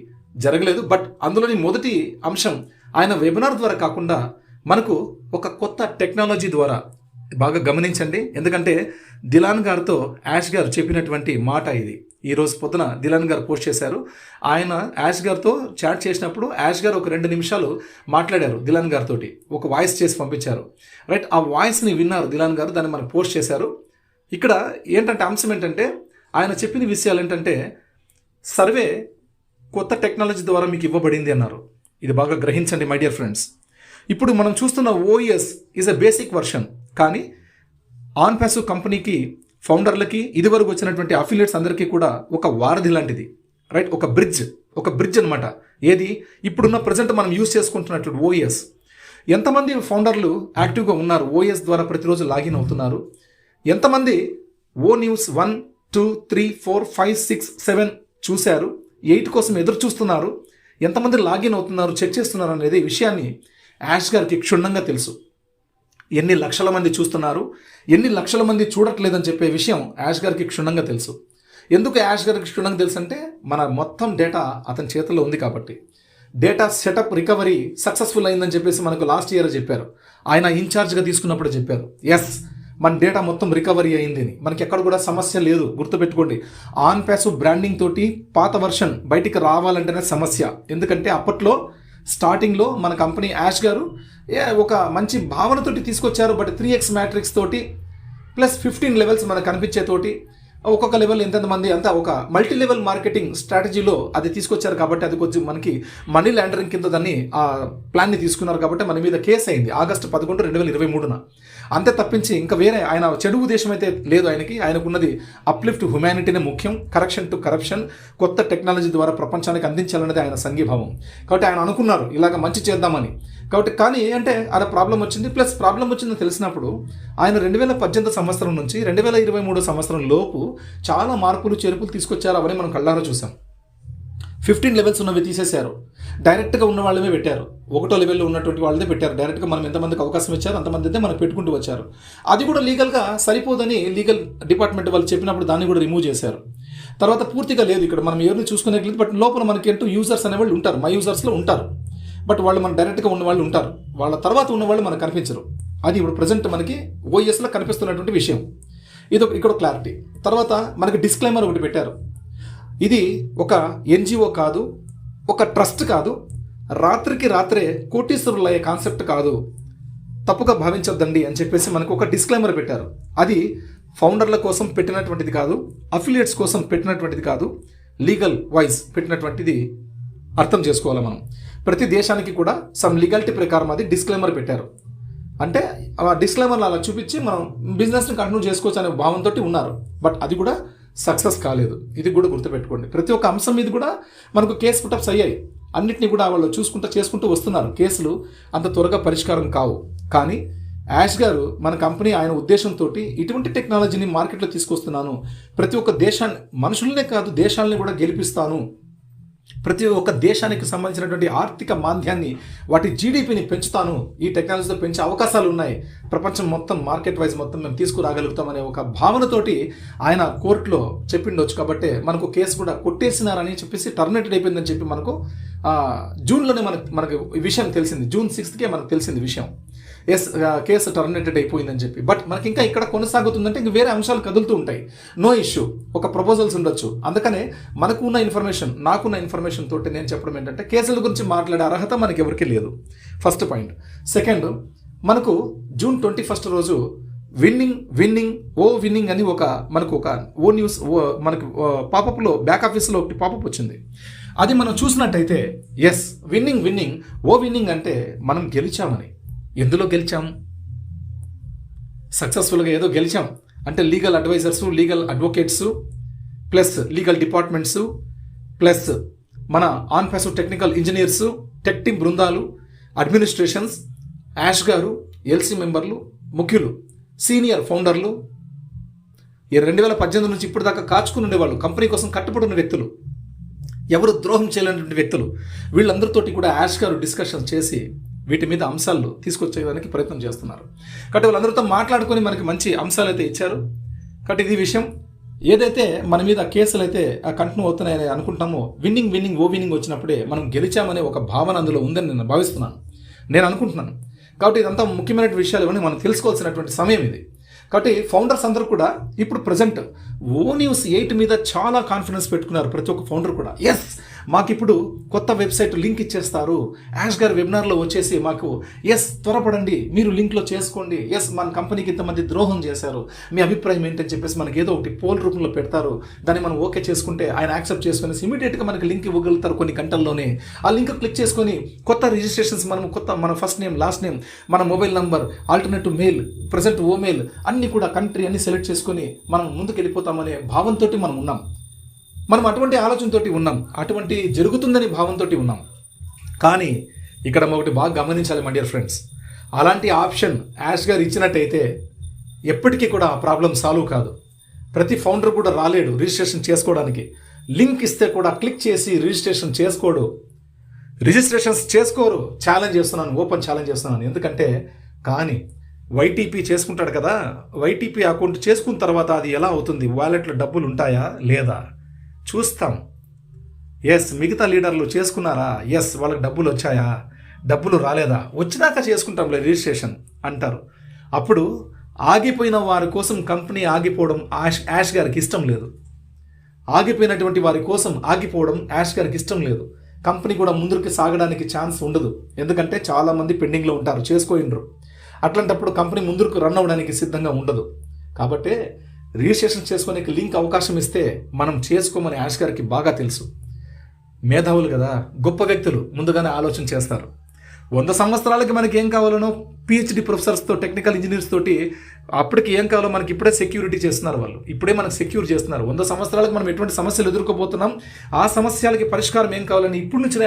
జరగలేదు. బట్ అందులోని మొదటి అంశం ఆయన వెబినార్ ద్వారా కాకుండా మనకు ఒక కొత్త టెక్నాలజీ ద్వారా, బాగా గమనించండి, ఎందుకంటే దిలాన్ గారితో యాష్ గారు చెప్పినటువంటి మాట ఇది. ఈరోజు పొద్దున దిలాన్ గారు పోస్ట్ చేశారు. ఆయన యాష్ గారితో చాట్ చేసినప్పుడు యాష్ గారు ఒక 2 నిమిషాలు మాట్లాడారు దిలాన్ గారితో, ఒక వాయిస్ చేసి పంపించారు, రైట్? ఆ వాయిస్ని విన్నారు దిలాన్ గారు, దాన్ని మనకు పోస్ట్ చేశారు. ఇక్కడ ఏంటంటే అంశం ఏంటంటే, ఆయన చెప్పిన విషయాలు ఏంటంటే, సర్వే కొత్త టెక్నాలజీ ద్వారా మీకు ఇవ్వబడింది అన్నారు. ఇది బాగా గ్రహించండి మై డియర్ ఫ్రెండ్స్. ఇప్పుడు మనం చూస్తున్న OS is a basic version, కానీ ఆన్ ప్యాసివ్ కంపెనీకి, ఫౌండర్లకి, ఇదివరకు వచ్చినటువంటి అఫిలియేట్స్ అందరికీ కూడా ఒక వారధి లాంటిది, రైట్? ఒక బ్రిడ్జ్ అనమాట. ఏది ఇప్పుడున్న ప్రజెంట్ మనం యూజ్ చేసుకుంటున్నటువంటి OS. ఎంతమంది ఫౌండర్లు యాక్టివ్గా ఉన్నారు, OS ద్వారా ప్రతిరోజు లాగిన్ అవుతున్నారు? ఎంతమంది O-News 1, 2, 3, 4, 5, 6, 7 చూశారు, 8 కోసం ఎదురు చూస్తున్నారు, ఎంతమంది లాగిన్ అవుతున్నారు, చెక్ చేస్తున్నారు అనేది విషయాన్ని యాష్ గారికి క్షుణ్ణంగా తెలుసు. ఎన్ని లక్షల మంది చూస్తున్నారు, ఎన్ని లక్షల మంది చూడట్లేదని చెప్పే విషయం యాష్ గారికి క్షుణ్ణంగా తెలుసు. ఎందుకు యాష్ గారికి క్షుణ్ణంగా తెలుసు అంటే, మన మొత్తం డేటా అతని చేతిలో ఉంది కాబట్టి. డేటా సెటప్ రికవరీ సక్సెస్ఫుల్ అయిందని చెప్పేసి మనకు లాస్ట్ ఇయర్ చెప్పారు, ఆయన ఇన్ఛార్జ్గా తీసుకున్నప్పుడు చెప్పారు. ఎస్, మన డేటా మొత్తం రికవరీ అయింది అని. మనకి ఎక్కడ కూడా సమస్య లేదు, గుర్తుపెట్టుకోండి. ఆన్ ప్యాసివ్ బ్రాండింగ్ తోటి పాత వర్షన్ బయటికి రావాలంటేనే సమస్య. ఎందుకంటే అప్పట్లో స్టార్టింగ్లో మన కంపెనీ యాష్ గారు ఒక మంచి భావనతోటి తీసుకొచ్చారు. బట్ 3x మ్యాట్రిక్స్ తోటి ప్లస్ 15 లెవెల్స్ మనకు కనిపించేతోటి ఒక్కొక్క లెవెల్ ఎంతమంది అంతా ఒక మల్టీ లెవెల్ మార్కెటింగ్ స్ట్రాటజీలో అది తీసుకొచ్చారు. కాబట్టి అది కొంచెం మనకి మనీ లాండరింగ్ కింద దాన్ని ఆ ప్లాన్ని తీసుకున్నారు. కాబట్టి మన మీద కేసు అయింది ఆగస్టు 11, 2023. అంతే తప్పించి ఇంకా వేరే ఆయన చెడు ఉద్దేశం అయితే లేదు. ఆయనకున్నది అప్లిఫ్ట్ హ్యుమానిటీనే ముఖ్యం, కరెక్షన్ టు కరప్షన్, కొత్త టెక్నాలజీ ద్వారా ప్రపంచానికి అందించాలనేది ఆయన సంఘీభావం. కాబట్టి ఆయన అనుకున్నారు ఇలాగ మంచి చేద్దామని. కాబట్టి కానీ ఏంటంటే అలా ప్రాబ్లం వచ్చింది. ప్లస్ ప్రాబ్లం వచ్చిందని తెలిసినప్పుడు ఆయన 2018 సంవత్సరం నుంచి 2023 సంవత్సరం లోపు చాలా మార్పులు చేర్పులు తీసుకొచ్చారు. అవన్నీ మనం కళ్ళారా చూసాం. 15 లెవెల్స్ ఉన్నవి తీసేశారు, డైరెక్ట్గా ఉన్న వాళ్ళమే పెట్టారు. 1వ లెవెల్లో ఉన్నటువంటి వాళ్ళదే పెట్టారు. డైరెక్ట్గా మనం ఎంతమందికి అవకాశం ఇచ్చారు అంతమంది అయితే మనకు పెట్టుకుంటూ వచ్చారు. అది కూడా లీగల్గా సరిపోదని లీగల్ డిపార్ట్మెంట్ వాళ్ళు చెప్పినప్పుడు దాన్ని కూడా రిమూవ్ చేశారు. తర్వాత పూర్తిగా లేదు ఇక్కడ మనం ఎవరిని చూసుకునేట్లేదు. బట్ లోపల మనకి అంటూ యూజర్స్ అనేవాళ్ళు ఉంటారు, మై యూజర్స్లో ఉంటారు. బట్ వాళ్ళు మన డైరెక్ట్గా ఉన్న వాళ్ళు ఉంటారు, వాళ్ళ తర్వాత ఉన్న వాళ్ళు మనకు కనిపించరు. అది ఇప్పుడు ప్రజెంట్ మనకి ఓఎస్లో కనిపిస్తున్నటువంటి విషయం. ఇది ఇక్కడ క్లారిటీ. తర్వాత మనకి డిస్క్లైమర్ ఒకటి పెట్టారు. ఇది ఒక ఎన్జిఓ కాదు, ఒక ట్రస్ట్ కాదు, రాత్రికి రాత్రే కోటీశ్వరులు అయ్యే కాన్సెప్ట్ కాదు, తప్పుగా భావించొద్దండి అని చెప్పేసి మనకు ఒక డిస్క్లైమర్ పెట్టారు. అది ఫౌండర్ల కోసం పెట్టినటువంటిది కాదు, అఫిలియేట్స్ కోసం పెట్టినటువంటిది కాదు, లీగల్ వైజ్ పెట్టినటువంటిది అర్థం చేసుకోవాలి మనం. ప్రతి దేశానికి కూడా సమ్ లీగాలిటీ ప్రకారం అది డిస్క్లైమర్ పెట్టారు. అంటే ఆ డిస్క్లైమర్లు అలా చూపించి మనం బిజినెస్ని కంటిన్యూ చేసుకోవచ్చు అనే భావంతో ఉన్నారు. బట్ అది కూడా సక్సెస్ కాలేదు. ఇది కూడా గుర్తుపెట్టుకోండి. ప్రతి ఒక్క అంశం మీద కూడా మనకు కేసు పుటప్స్ అయ్యాయి. అన్నిటినీ కూడా వాళ్ళు చేసుకుంటూ వస్తున్నారు. కేసులు అంత త్వరగా పరిష్కారం కావు. కానీ యాష్ గారు మన కంపెనీ ఆయన ఉద్దేశంతో ఇటువంటి టెక్నాలజీని మార్కెట్లో తీసుకొస్తున్నాను, ప్రతి ఒక్క దేశాన్ని, మనుషులనే కాదు దేశాలని కూడా గెలిపిస్తాను, ప్రతి ఒక్క దేశానికి సంబంధించినటువంటి ఆర్థిక మాంద్యాన్ని, వాటి జీడిపిని పెంచుతాను, ఈ టెక్నాలజీతో పెంచే అవకాశాలు ఉన్నాయి, ప్రపంచం మొత్తం మార్కెట్ వైజ్ మొత్తం మేము తీసుకురాగలుగుతామనే ఒక భావనతోటి ఆయన కోర్టులో చెప్పిండొచ్చు. కాబట్టి మనకు కేసు కూడా కొట్టేసినారని చెప్పేసి టర్మినేటెడ్ అయిపోయిందని చెప్పి మనకు జూన్లోనే మనకు ఈ విషయం తెలిసింది. జూన్ 6కే మనకు తెలిసింది విషయం. కేసు టర్మినేటెడ్ అయిపోయిందని చెప్పి. బట్ మనకి ఇంకా ఇక్కడ కొనసాగుతుందంటే ఇంక వేరే అంశాలు కదులుతూ ఉంటాయి. నో ఇష్యూ, ఒక ప్రపోజల్స్ ఉండొచ్చు. అందుకనే మనకు ఉన్న ఇన్ఫర్మేషన్, నాకున్న ఇన్ఫర్మేషన్ తోటి నేను చెప్పడం ఏంటంటే కేసుల గురించి మాట్లాడే అర్హత మనకి ఎవరికి లేదు. First point. సెకండ్, మనకు జూన్ 21 రోజు విన్నింగ్ అని మనకు ఒక ఓ న్యూస్ మనకు పాపప్లో బ్యాక్ ఆఫీస్లో ఒకటి పాపప్ వచ్చింది. అది మనం చూసినట్టయితే ఎస్ విన్నింగ్ అంటే మనం గెలిచామని. ఎందులో గెలిచాం? సక్సెస్ఫుల్గా ఏదో గెలిచాం అంటే legal advisers, legal advocates, plus legal departments, plus మన Onpassive technical engineers, tech team బృందాలు, అడ్మినిస్ట్రేషన్స్, యాష్ గారు, ఎల్సీ మెంబర్లు, ముఖ్యులు, సీనియర్ ఫౌండర్లు, 2018 నుంచి ఇప్పుడు దాకా కాచుకుని ఉండేవాళ్ళు, కంపెనీ కోసం కట్టుబడి ఉన్న వ్యక్తులు, ఎవరు ద్రోహం చేయలేనటువంటి వ్యక్తులు, వీళ్ళందరితోటి కూడా యాష్ గారు డిస్కషన్ చేసి వీటి మీద అంశాలు తీసుకొచ్చేదానికి ప్రయత్నం చేస్తున్నారు. కాబట్టి వాళ్ళందరితో మాట్లాడుకొని మనకి మంచి అంశాలు అయితే ఇచ్చారు. కాబట్టి ఇది విషయం. ఏదైతే మన మీద కేసులు అయితే కంటిన్యూ అవుతున్నాయని అనుకుంటామో, విన్నింగ్ వచ్చినప్పుడే మనం గెలిచామనే ఒక భావన అందులో ఉందని నేను భావిస్తున్నాను, నేను అనుకుంటున్నాను. కాబట్టి ఇదంతా ముఖ్యమైన విషయాలు ఇవన్నీ మనం తెలుసుకోవాల్సినటువంటి సమయం ఇది. కాబట్టి ఫౌండర్స్ అందరూ కూడా ఇప్పుడు ప్రజెంట్ ONews 8 మీద చాలా కాన్ఫిడెన్స్ పెట్టుకున్నారు. ప్రతి ఒక్క ఫౌండర్ కూడా ఎస్ మాకు ఇప్పుడు కొత్త వెబ్సైట్ లింక్ ఇచ్చేస్తారు, యాష్ గారు వెబినార్లో వచ్చేసి మాకు ఎస్ త్వరపడండి, మీరు లింక్లో చేసుకోండి, ఎస్ మన కంపెనీకి ఇంతమంది ద్రోహం చేశారు, మీ అభిప్రాయం ఏంటని చెప్పేసి మనకి ఏదో ఒకటి పోల్ రూపంలో పెడతారు. దాన్ని మనం ఓకే చేసుకుంటే ఆయన యాక్సెప్ట్ చేసుకుని ఇమీడియట్గా మనకి లింక్ ఇవ్వగలుగుతారు కొన్ని గంటల్లోనే. ఆ లింక్ క్లిక్ చేసుకొని కొత్త రిజిస్ట్రేషన్స్ మన ఫస్ట్ నేమ్, లాస్ట్ నేమ్, మన mobile number, alternative mail, present mail అన్నీ కూడా కంట్రీ అన్ని సెలెక్ట్ చేసుకొని మనం ముందుకు వెళ్ళిపోతామనే భావంతో మనం ఉన్నాం. మనం అటువంటి ఆలోచనతో ఉన్నాం, అటువంటి జరుగుతుందని భావంతో ఉన్నాం. కానీ ఇక్కడ ఒకటి బాగా గమనించాలి మై డియర్ ఫ్రెండ్స్, అలాంటి ఆప్షన్ యాష్ గారు ఇచ్చినట్టయితే ఎప్పటికీ కూడా ఆ ప్రాబ్లం సాల్వ్ కాదు. ప్రతి ఫౌండర్ కూడా రాలేడు రిజిస్ట్రేషన్ చేసుకోవడానికి. లింక్ ఇస్తే కూడా క్లిక్ చేసి రిజిస్ట్రేషన్స్ చేసుకోరు. ఓపెన్ ఛాలెంజ్ చేస్తున్నాను. ఎందుకంటే కానీ వైటీపీ చేసుకుంటాడు కదా, వైటీపీ అకౌంట్ చేసుకున్న తర్వాత అది ఎలా అవుతుంది, వాలెట్లో డబ్బులు ఉంటాయా లేదా చూస్తాం. ఎస్ మిగతా లీడర్లు చేసుకున్నారా, ఎస్ వాళ్ళకి డబ్బులు వచ్చాయా, డబ్బులు రాలేదా, వచ్చినాక చేసుకుంటాంలే రిజిస్ట్రేషన్ అంటారు. అప్పుడు ఆగిపోయిన వారి కోసం కంపెనీ ఆగిపోవడం యాష్ గారికి ఇష్టం లేదు. ఆగిపోయినటువంటి వారి కోసం ఆగిపోవడం యాష్ గారికి ఇష్టం లేదు. కంపెనీ కూడా ముందుకు సాగడానికి ఛాన్స్ ఉండదు. ఎందుకంటే చాలామంది పెండింగ్లో ఉంటారు, చేసుకోండ్రు. అట్లాంటప్పుడు కంపెనీ ముందుకు రన్ అవ్వడానికి సిద్ధంగా ఉండదు. కాబట్టి రిజిస్ట్రేషన్ చేసుకునే లింక్ అవకాశం ఇస్తే మనం చేసుకోమని యాష్ గారికి బాగా తెలుసు. మేధావులు కదా, గొప్ప వ్యక్తులు ముందుగానే ఆలోచన చేస్తారు. 100 సంవత్సరాలకి మనకి ఏం కావాలనో పిహెచ్డి ప్రొఫెసర్స్తో, టెక్నికల్ ఇంజనీర్స్ తోటి అప్పటికి ఏం కావాలో మనకి ఇప్పుడే సెక్యూరిటీ చేస్తున్నారు. వాళ్ళు ఇప్పుడే మనకు సెక్యూర్ చేస్తున్నారు. 100 సంవత్సరాలకు మనం ఎటువంటి సమస్యలు ఎదుర్కోబోతున్నాం, ఆ సమస్యలకి పరిష్కారం ఏం కావాలని ఇప్పటి నుంచి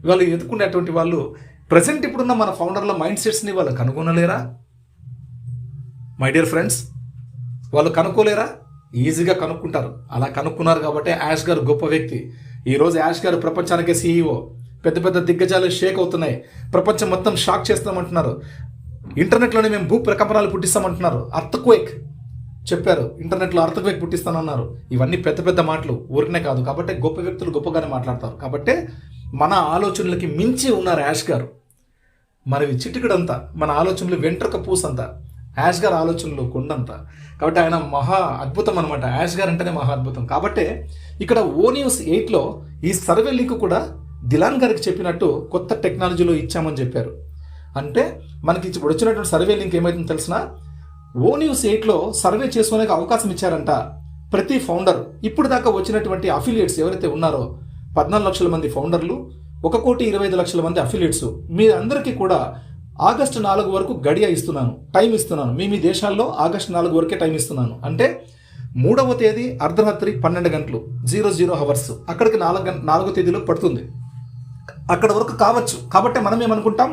వాళ్ళు ఎదుర్కొనేటువంటి వాళ్ళు ప్రజెంట్ ఇప్పుడున్న మన ఫౌండర్ల మైండ్ సెట్స్ని వాళ్ళు కనుగొనలేరా? మై డియర్ ఫ్రెండ్స్, వాళ్ళు కనుక్కోలేరా? ఈజీగా కనుక్కుంటారు. అలా కనుక్కున్నారు కాబట్టి యాష్ గారు గొప్ప వ్యక్తి. ఈరోజు యాష్ గారు ప్రపంచానికే CEO. పెద్ద పెద్ద దిగ్గజాలు షేక్ అవుతున్నాయి. ప్రపంచం మొత్తం షాక్ చేస్తామంటున్నారు. ఇంటర్నెట్లోనే మేము భూ ప్రకంపనాలు పుట్టిస్తామంటున్నారు. అర్త్క్వేక్ చెప్పారు, ఇంటర్నెట్లో అర్త్క్వేక్ పుట్టిస్తానన్నారు. ఇవన్నీ పెద్ద పెద్ద మాటలు, ఊరికనే కాదు. కాబట్టి గొప్ప వ్యక్తులు గొప్పగానే మాట్లాడతారు. కాబట్టి మన ఆలోచనలకి మించి ఉన్నారు యాష్ గారు. మనవి చిటికడంతా, మన ఆలోచనలు వెంట్రుక పూసంతా, యాష్ గారు ఆలోచనలు కొండంతా. కాబట్టి ఆయన మహా అద్భుతం అనమాట. యాష్ గారు అంటేనే మహా అద్భుతం. కాబట్టి ఇక్కడ ONews8లో ఈ సర్వే లింక్ కూడా దిలాన్ గారికి చెప్పినట్టు కొత్త టెక్నాలజీలో ఇచ్చామని చెప్పారు. అంటే మనకి ఇప్పుడు వచ్చినటువంటి సర్వే లింక్ ఏమైతుందో తెలిసిన, ONews8లో సర్వే చేసుకునే అవకాశం ఇచ్చారంట. ప్రతి ఫౌండర్ ఇప్పుడు దాకా వచ్చినటువంటి అఫిలియేట్స్ ఎవరైతే ఉన్నారో 14 లక్షల మంది ఫౌండర్లు, 1,25,00,000 మంది అఫిలియేట్స్, మీ అందరికీ కూడా ఆగస్టు 4 వరకు గడియ ఇస్తున్నాను, టైం ఇస్తున్నాను. మీ దేశాల్లో ఆగస్టు 4 వరకే టైం ఇస్తున్నాను. అంటే 3వ తేదీ అర్ధరాత్రి 12 గంటలు 00 అవర్స్, అక్కడికి 4వ తేదీలో పడుతుంది. అక్కడ వరకు కావచ్చు. కాబట్టి మనం ఏమనుకుంటాం,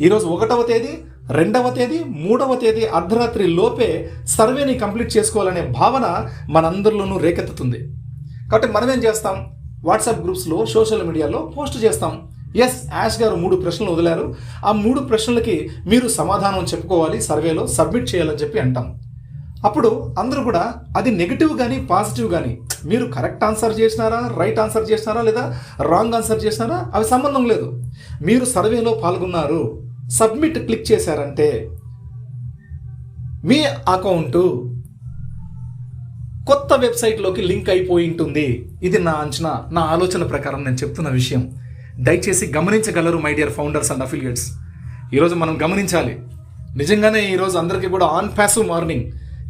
ఈరోజు 1వ తేదీ, 2వ తేదీ, 3వ తేదీ అర్ధరాత్రి లోపే సర్వేని కంప్లీట్ చేసుకోవాలనే భావన మనందరిలోనూ రేకెత్తుతుంది. కాబట్టి మనం ఏం చేస్తాం, వాట్సాప్ గ్రూప్స్లో, సోషల్ మీడియాలో పోస్ట్ చేస్తాం. యాష్ గారు 3 ప్రశ్నలు వదిలారు, ఆ 3 ప్రశ్నలకి మీరు సమాధానం చెప్పుకోవాలి, సర్వేలో సబ్మిట్ చేయాలని చెప్పి అంటాం. అప్పుడు అందరూ కూడా అది నెగిటివ్ కానీ పాజిటివ్ కానీ, మీరు కరెక్ట్ ఆన్సర్ చేసినారా, రైట్ ఆన్సర్ చేసినారా, లేదా రాంగ్ ఆన్సర్ చేసినారా, అవి సంబంధం లేదు. మీరు సర్వేలో పాల్గొన్నారు, సబ్మిట్ క్లిక్ చేశారంటే మీ అకౌంటు కొత్త వెబ్సైట్లోకి లింక్ అయిపోయి ఉంటుంది. ఇది నా అంచనా, నా ఆలోచన ప్రకారం నేను చెప్తున్న విషయం. దయచేసి గమనించగలరు my dear founders and affiliates. ఈరోజు మనం గమనించాలి. నిజంగానే ఈరోజు అందరికీ కూడా ఆన్ ప్యాసివ్ మార్నింగ్,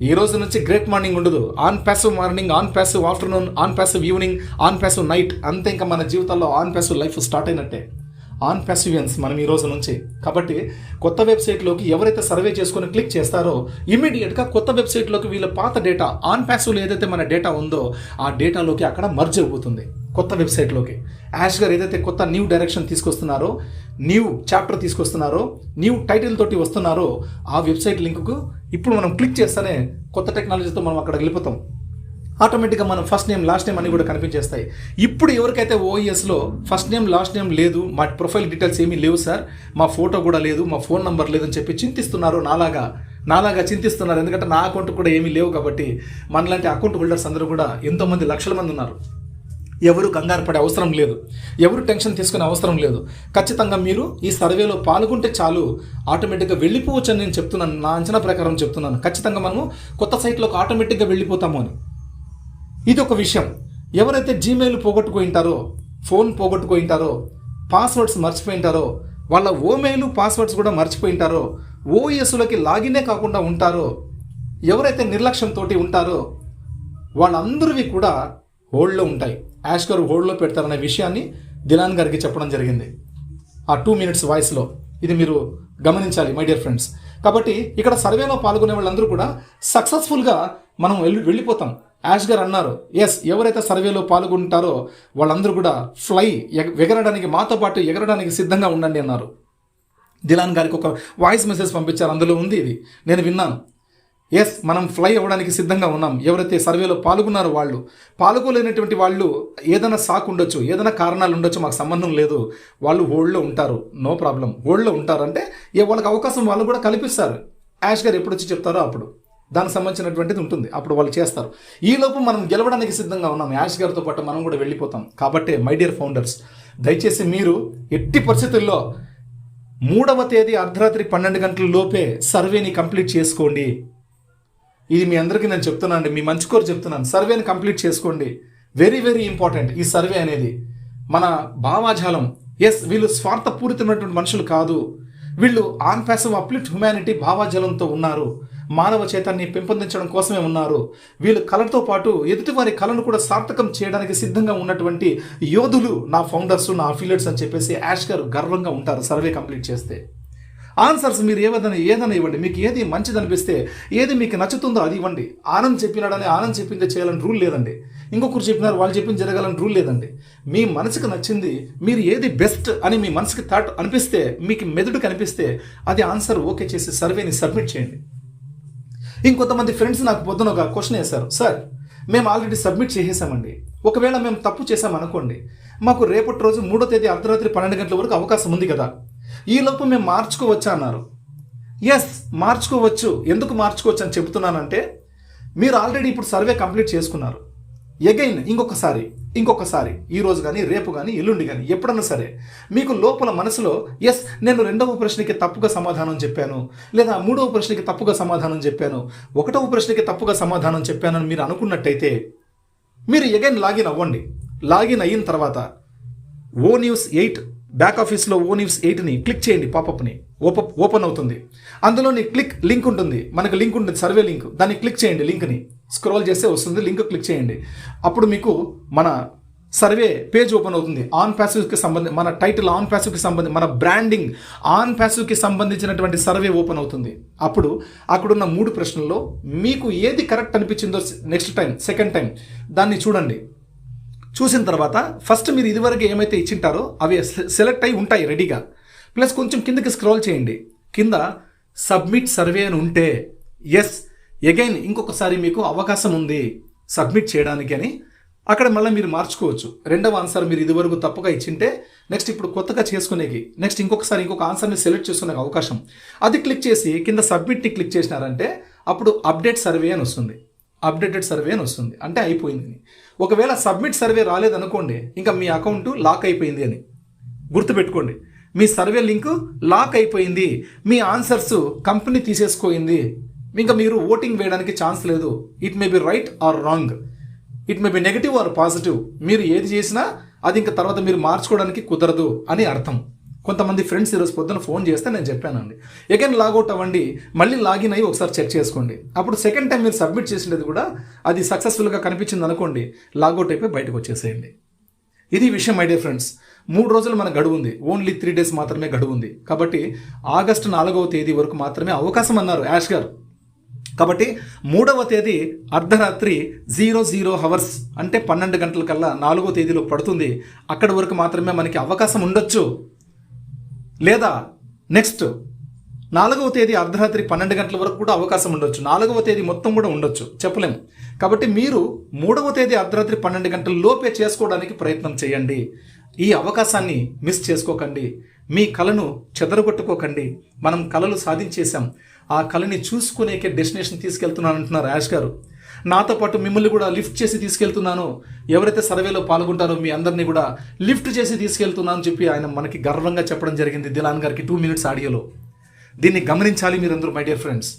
ఈ రోజు నుంచి గ్రేట్ మార్నింగ్ ఉండదు. On passive morning, on passive afternoon, on passive evening, on passive night, అంతే. ఇంకా మన జీవితాల్లో ఆన్ ప్యాసివ్ లైఫ్ స్టార్ట్ అయినట్టే. ఆన్ ప్యాసివియన్స్ మనం ఈ రోజు నుంచి. కాబట్టి కొత్త వెబ్సైట్లోకి ఎవరైతే సర్వే చేసుకొని క్లిక్ చేస్తారో ఇమీడియట్గా కొత్త వెబ్సైట్లోకి వీళ్ళ పాత డేటా, ఆన్ ప్యాసివ్లో ఏదైతే మన డేటా ఉందో ఆ డేటాలోకి అక్కడ మర్జ్ అయిపోతుంది కొత్త వెబ్సైట్లోకి. యాష్ గారు ఏదైతే కొత్త న్యూ డైరెక్షన్ తీసుకొస్తున్నారో, న్యూ చాప్టర్ తీసుకొస్తున్నారో, న్యూ టైటిల్ తోటి వస్తున్నారో ఆ వెబ్సైట్ లింక్కు ఇప్పుడు మనం క్లిక్ చేస్తేనే కొత్త టెక్నాలజీతో మనం అక్కడ వెళ్ళిపోతాం. ఆటోమేటిక్గా మనం ఫస్ట్ నేమ్ లాస్ట్ నేమ్ అని కూడా కనిపించేస్తాయి. ఇప్పుడు ఎవరికైతే OESలో ఫస్ట్ నేమ్ లాస్ట్ నేమ్ లేదు, మా ప్రొఫైల్ డీటెయిల్స్ ఏమీ లేవు సార్, మా ఫోటో కూడా లేదు, మా ఫోన్ నంబర్ లేదని చెప్పి చింతిస్తున్నారు, నాలాగా చింతిస్తున్నారు. ఎందుకంటే నా అకౌంట్ కూడా ఏమీ లేవు. కాబట్టి మనలాంటి అకౌంట్ హోల్డర్స్ అందరూ కూడా ఎంతోమంది, లక్షల మంది ఉన్నారు. ఎవరు కంగారు పడే అవసరం లేదు, ఎవరు టెన్షన్ తీసుకునే అవసరం లేదు. ఖచ్చితంగా మీరు ఈ సర్వేలో పాల్గొంటే చాలు, ఆటోమేటిక్గా వెళ్ళిపోవచ్చు అని నేను చెప్తున్నాను. నా అంచనా ప్రకారం చెప్తున్నాను. ఖచ్చితంగా మనము కొత్త సైట్లోకి ఆటోమేటిక్గా వెళ్ళిపోతాము అని. ఇది ఒక విషయం. ఎవరైతే జీమెయిల్ పోగొట్టుకుంటారో, ఫోన్ పోగొట్టుకుంటారో, పాస్వర్డ్స్ మర్చిపోయింటారో, వాళ్ళ ఓమెయిల్ పాస్వర్డ్స్ కూడా మర్చిపోయింటారో, OESలోకి లాగినే కాకుండా ఉంటారో, ఎవరైతే నిర్లక్ష్యంతో ఉంటారో వాళ్ళందరివి కూడా హోల్డ్లో ఉంటాయి. యాష్ గారు హోల్డ్లో పెడతారనే విషయాన్ని దిలాన్ గారికి చెప్పడం జరిగింది ఆ 2 minutes వాయిస్లో. ఇది మీరు గమనించాలి మై డియర్ ఫ్రెండ్స్. కాబట్టి ఇక్కడ సర్వేలో పాల్గొనే వాళ్ళందరూ కూడా సక్సెస్ఫుల్గా మనం వెళ్ళిపోతాం. యాష్ గారు అన్నారు, ఎవరైతే సర్వేలో పాల్గొంటారో వాళ్ళందరూ కూడా ఎగరడానికి, మాతో పాటు ఎగరడానికి సిద్ధంగా ఉండండి అన్నారు. దిలాన్ గారికి ఒక వాయిస్ మెసేజ్ పంపించారు, అందులో ఉంది ఇది, నేను విన్నాను. మనం ఫ్లై అవ్వడానికి సిద్ధంగా ఉన్నాం. ఎవరైతే సర్వేలో పాల్గొన్నారో వాళ్ళు, పాల్గొలేనటువంటి వాళ్ళు ఏదైనా సాకు ఉండొచ్చు, ఏదైనా కారణాలు ఉండొచ్చు, మాకు సంబంధం లేదు, వాళ్ళు హోల్డ్లో ఉంటారు, నో ప్రాబ్లం. హోల్డ్లో ఉంటారంటే వాళ్ళకి అవకాశం వాళ్ళు కూడా కల్పిస్తారు. యాష్ గారు ఎప్పుడు వచ్చి చెప్తారో అప్పుడు దానికి సంబంధించినటువంటిది ఉంటుంది, అప్పుడు వాళ్ళు చేస్తారు. ఈలోపు మనం గెలవడానికి సిద్ధంగా ఉన్నాం. యాష్ గారితో పాటు మనం కూడా వెళ్ళిపోతాం. కాబట్టి మై డియర్ ఫౌండర్స్, దయచేసి మీరు ఎట్టి పరిస్థితుల్లో 3వ తేదీ అర్ధరాత్రి 12 గంటల లోపే సర్వేని కంప్లీట్ చేసుకోండి. ఇది మీ అందరికీ నేను చెప్తున్నాను అండి, మీ మంచి కోరు చెప్తున్నాను. సర్వేని కంప్లీట్ చేసుకోండి. వెరీ వెరీ ఇంపార్టెంట్ ఈ సర్వే అనేది. మన భావాజాలం, ఎస్ వీళ్ళు స్వార్థపూరితమైనటువంటి మనుషులు కాదు, వీళ్ళు ఆన్ ప్యాసివ్ అప్లిఫ్ట్ హ్యుమానిటీ భావాజాలంతో ఉన్నారు, మానవ చైతన్యాన్ని పెంపొందించడం కోసమే ఉన్నారు. వీళ్ళు కళతో పాటు ఎదుటివారి కళను కూడా సార్థకం చేయడానికి సిద్ధంగా ఉన్నటువంటి యోధులు నా ఫౌండర్స్, నా అఫిలియేట్స్ అని చెప్పేసి యాష్ గారు గర్వంగా ఉంటారు సర్వే కంప్లీట్ చేస్తే. ఆన్సర్స్ మీరు ఏదైనా ఇవ్వండి. మీకు ఏది మంచిది అనిపిస్తే, ఏది మీకు నచ్చుతుందో అది ఇవ్వండి. ఆనంద్ చెప్పినాడని ఆనంద్ చెప్పిందే చేయాలని రూల్ లేదండి. ఇంకొకరు చెప్పినారు వాళ్ళు చెప్పింది జరగాలని రూల్ లేదండి. మీ మనసుకు నచ్చింది, మీరు ఏది బెస్ట్ అని మీ మనసుకి థాట్ అనిపిస్తే, మీకు మెదడుకు అనిపిస్తే అది ఆన్సర్ ఓకే చేసి సర్వేని సబ్మిట్ చేయండి. ఇంకొంతమంది ఫ్రెండ్స్ నాకు పొద్దున ఒక క్వశ్చన్ వేశారు, సార్ మేము ఆల్రెడీ సబ్మిట్ చేసేసామండి, ఒకవేళ మేము తప్పు చేసామనుకోండి, మాకు రేపటి రోజు 3వ తేదీ అర్ధరాత్రి 12 గంటల వరకు అవకాశం ఉంది కదా, ఈలోపు మేము మార్చుకోవచ్చా అన్నారు. ఎస్ మార్చుకోవచ్చు. ఎందుకు మార్చుకోవచ్చు అని చెబుతున్నానంటే, మీరు ఆల్రెడీ ఇప్పుడు సర్వే కంప్లీట్ చేసుకున్నారు. ఎగైన్ ఇంకొకసారి ఈ రోజు కానీ రేపు కానీ ఎల్లుండి కానీ ఎప్పుడన్నా సరే మీకు లోపల మనసులో ఎస్ నేను 2వ ప్రశ్నకి తప్పుగా సమాధానం చెప్పాను, లేదా 3వ ప్రశ్నకి తప్పుగా సమాధానం చెప్పాను, 1వ ప్రశ్నకి తప్పుగా సమాధానం చెప్పానని మీరు అనుకున్నట్టయితే మీరు ఎగైన్ లాగిన్ అవ్వండి. లాగిన్ అయిన తర్వాత ONews8 బ్యాక్ ఆఫీస్లో ONews8ని క్లిక్ చేయండి. పాపప్ని ఓపెన్ అవుతుంది. అందులోని లింక్ ఉంటుంది, మనకు లింక్ ఉంటుంది, సర్వే లింక్. దాన్ని క్లిక్ చేయండి. లింక్ని స్క్రోల్ చేస్తే వస్తుంది, లింక్ క్లిక్ చేయండి. అప్పుడు మీకు మన సర్వే పేజ్ ఓపెన్ అవుతుంది. ఆన్ ప్యాసివ్కి సంబంధించి మన టైటిల్ ఆన్ ప్యాసివ్కి సంబంధించి, మన బ్రాండింగ్ ఆన్ ప్యాసివ్కి సంబంధించినటువంటి సర్వే ఓపెన్ అవుతుంది. అప్పుడు అక్కడున్న 3 ప్రశ్నల్లో మీకు ఏది కరెక్ట్ అనిపించిందో సెకండ్ టైం దాన్ని చూడండి. చూసిన తర్వాత ఫస్ట్ మీరు ఇదివరకు ఏమైతే ఇచ్చింటారో అవి సెలెక్ట్ అయి ఉంటాయి రెడీగా. ప్లస్ కొంచెం కిందకి స్క్రోల్ చేయండి. కింద సబ్మిట్ సర్వే అని ఉంటే ఎస్ ఎగైన్ ఇంకొకసారి మీకు అవకాశం ఉంది సబ్మిట్ చేయడానికి అని, అక్కడ మళ్ళీ మీరు మార్చుకోవచ్చు. 2వ ఆన్సర్ మీరు ఇదివరకు తప్పుగా ఇచ్చింటే నెక్స్ట్ ఇప్పుడు కొత్తగా చేసుకునేకి నెక్స్ట్ ఇంకొక ఆన్సర్ని సెలెక్ట్ చేసుకునే అవకాశం. అది క్లిక్ చేసి కింద సబ్మిట్ని క్లిక్ చేసినారంటే అప్పుడు అప్డేటెడ్ సర్వే అని వస్తుంది. అంటే అయిపోయింది. ఒకవేళ సబ్మిట్ సర్వే రాలేదనుకోండి, ఇంకా మీ అకౌంట్ లాక్ అయిపోయింది అని గుర్తుపెట్టుకోండి. మీ సర్వే లింక్ లాక్ అయిపోయింది, మీ ఆన్సర్స్ కంపెనీ తీసేసుకోయింది, ఇంకా మీరు ఓటింగ్ వేయడానికి ఛాన్స్ లేదు. It may be right or wrong, it may be negative or positive. మీరు ఏది చేసినా అది ఇంకా తర్వాత మీరు మార్చుకోవడానికి కుదరదు అని అర్థం. కొంతమంది ఫ్రెండ్స్ ఈరోజు పొద్దున ఫోన్ చేస్తే నేను చెప్పానండి, అగైన్ లాగౌట్ అవ్వండి, మళ్ళీ లాగిన్ అయ్యి ఒకసారి చెక్ చేసుకోండి. అప్పుడు సెకండ్ టైం మీరు సబ్మిట్ చేసినది కూడా అది సక్సెస్ఫుల్గా కనిపించింది అనుకోండి, లాగౌట్ అయిపోయి బయటకు వచ్చేసేయండి. ఇది విషయం మై డియర్ ఫ్రెండ్స్. 3 రోజులు మన గడువు ఉంది, ఓన్లీ 3 days మాత్రమే గడువు ఉంది. కాబట్టి ఆగస్టు 4వ తేదీ వరకు మాత్రమే అవకాశం అన్నారు యాష్ గారు. కాబట్టి 3వ తేదీ అర్ధరాత్రి 00 hours అంటే 12 గంటల కల్లా 4వ తేదీలో పడుతుంది. అక్కడి వరకు మాత్రమే మనకి అవకాశం ఉండొచ్చు, లేదా నెక్స్ట్ 4వ తేదీ అర్ధరాత్రి 12 గంటల వరకు కూడా అవకాశం ఉండొచ్చు, 4వ తేదీ మొత్తం కూడా ఉండొచ్చు, చెప్పలేము. కాబట్టి మీరు 3వ తేదీ అర్ధరాత్రి 12 గంటల లోపే చేసుకోవడానికి ప్రయత్నం చేయండి. ఈ అవకాశాన్ని మిస్ చేసుకోకండి. మీ కళను చెదరగొట్టుకోకండి. మనం కళలు సాధించేశాం, ఆ కళని చూసుకునేకే డెస్టినేషన్ తీసుకెళ్తున్నాను అంటున్నారు యాష్ గారు. నాతో పాటు మిమ్మల్ని కూడా లిఫ్ట్ చేసి తీసుకెళ్తున్నాను, ఎవరైతే సర్వేలో పాల్గొంటారో మీ అందరినీ కూడా లిఫ్ట్ చేసి తీసుకెళ్తున్నాను అని చెప్పి ఆయన మనకి గర్వంగా చెప్పడం జరిగింది దిలాన్ గారికి 2 minutes ఆడియోలో. దీన్ని గమనించాలి మీరందరూ మై డియర్ ఫ్రెండ్స్.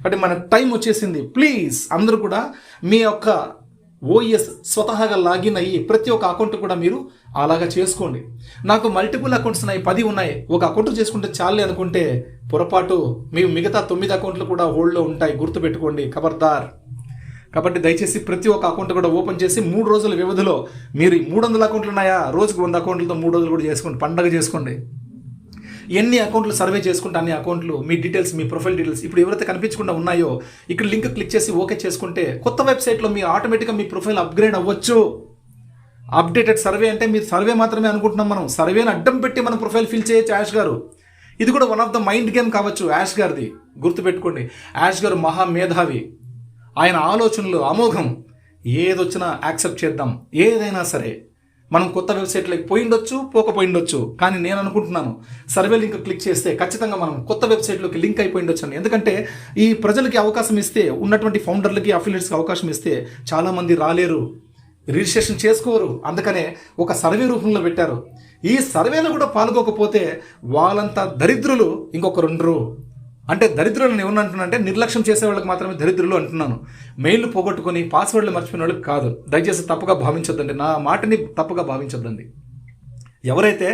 అంటే మన టైం వచ్చేసింది. ప్లీజ్ అందరూ కూడా మీ యొక్క OES స్వతహాగా లాగిన్ అయ్యి ప్రతి ఒక్క అకౌంట్ కూడా మీరు అలాగా చేసుకోండి. నాకు మల్టిపుల్ అకౌంట్స్ ఉన్నాయి, 10 ఉన్నాయి, ఒక అకౌంట్ చేసుకుంటే చాలే అనుకుంటే పొరపాటు. మీ మిగతా 9 అకౌంట్లు కూడా హోల్డ్లో ఉంటాయి, గుర్తుపెట్టుకోండి, ఖబర్దార్. కాబట్టి దయచేసి ప్రతి ఒక్క అకౌంట్ కూడా ఓపెన్ చేసి 3 రోజుల వ్యవధిలో మీరు 300 అకౌంట్లు ఉన్నాయా, రోజుకు 100 అకౌంట్లతో 3 రోజులు కూడా చేసుకోండి, పండగ చేసుకోండి. ఎన్ని అకౌంట్లు సర్వే చేసుకుంటే అన్ని అకౌంట్లు మీ డీటెయిల్స్, మీ ప్రొఫైల్ డీటెయిల్స్ ఇప్పుడు ఎవరైతే కనిపించకుండా ఉన్నాయో ఇక్కడ లింక్ క్లిక్ చేసి ఓకే చేసుకుంటే కొత్త వెబ్సైట్లో మీరు ఆటోమేటిక్గా మీ ప్రొఫైల్ అప్గ్రేడ్ అవ్వచ్చు. అప్డేటెడ్ సర్వే అంటే మీరు సర్వే మాత్రమే అనుకుంటున్నాం, మనం సర్వేని అడ్డం పెట్టి మన ప్రొఫైల్ ఫిల్ చేయొచ్చు యాష్ గారు. ఇది కూడా one of the mind game కావచ్చు యాష్ గారిది, గుర్తుపెట్టుకోండి. యాష్ గారు మహామేధావి, ఆయన ఆలోచనలు అమోఘం. ఏదొచ్చినా యాక్సెప్ట్ చేద్దాం, ఏదైనా సరే. మనం కొత్త వెబ్సైట్లోకి పోయిండొచ్చు, పోకపోయిండొచ్చు, కానీ నేను అనుకుంటున్నాను సర్వే లింక్ క్లిక్ చేస్తే ఖచ్చితంగా మనం కొత్త వెబ్సైట్లోకి లింక్ అయిపోయిండొచ్చు అని. ఎందుకంటే ఈ ప్రజలకి అవకాశం ఇస్తే, ఉన్నటువంటి ఫౌండర్లకి అఫిలియేట్స్కి అవకాశం ఇస్తే చాలామంది రాలేరు, రిజిస్ట్రేషన్ చేసుకోరు. అందుకనే ఒక సర్వే రూపంలో పెట్టారు. ఈ సర్వేలో కూడా పాల్గొకపోతే వాళ్ళంతా దరిద్రులు ఇంకొకరు ఉండరు. అంటే దరిద్రులను ఏమన్నా అంటున్నా అంటే నిర్లక్ష్యం చేసే వాళ్ళకి మాత్రమే దరిద్రులు అంటున్నాను. మెయిల్ పోగొట్టుకొని పాస్వర్డ్లు మర్చిపోయిన వాళ్ళకి కాదు. దయచేసి తప్పుగా భావించొద్దండి, నా మాటని తప్పుగా భావించొద్దండి. ఎవరైతే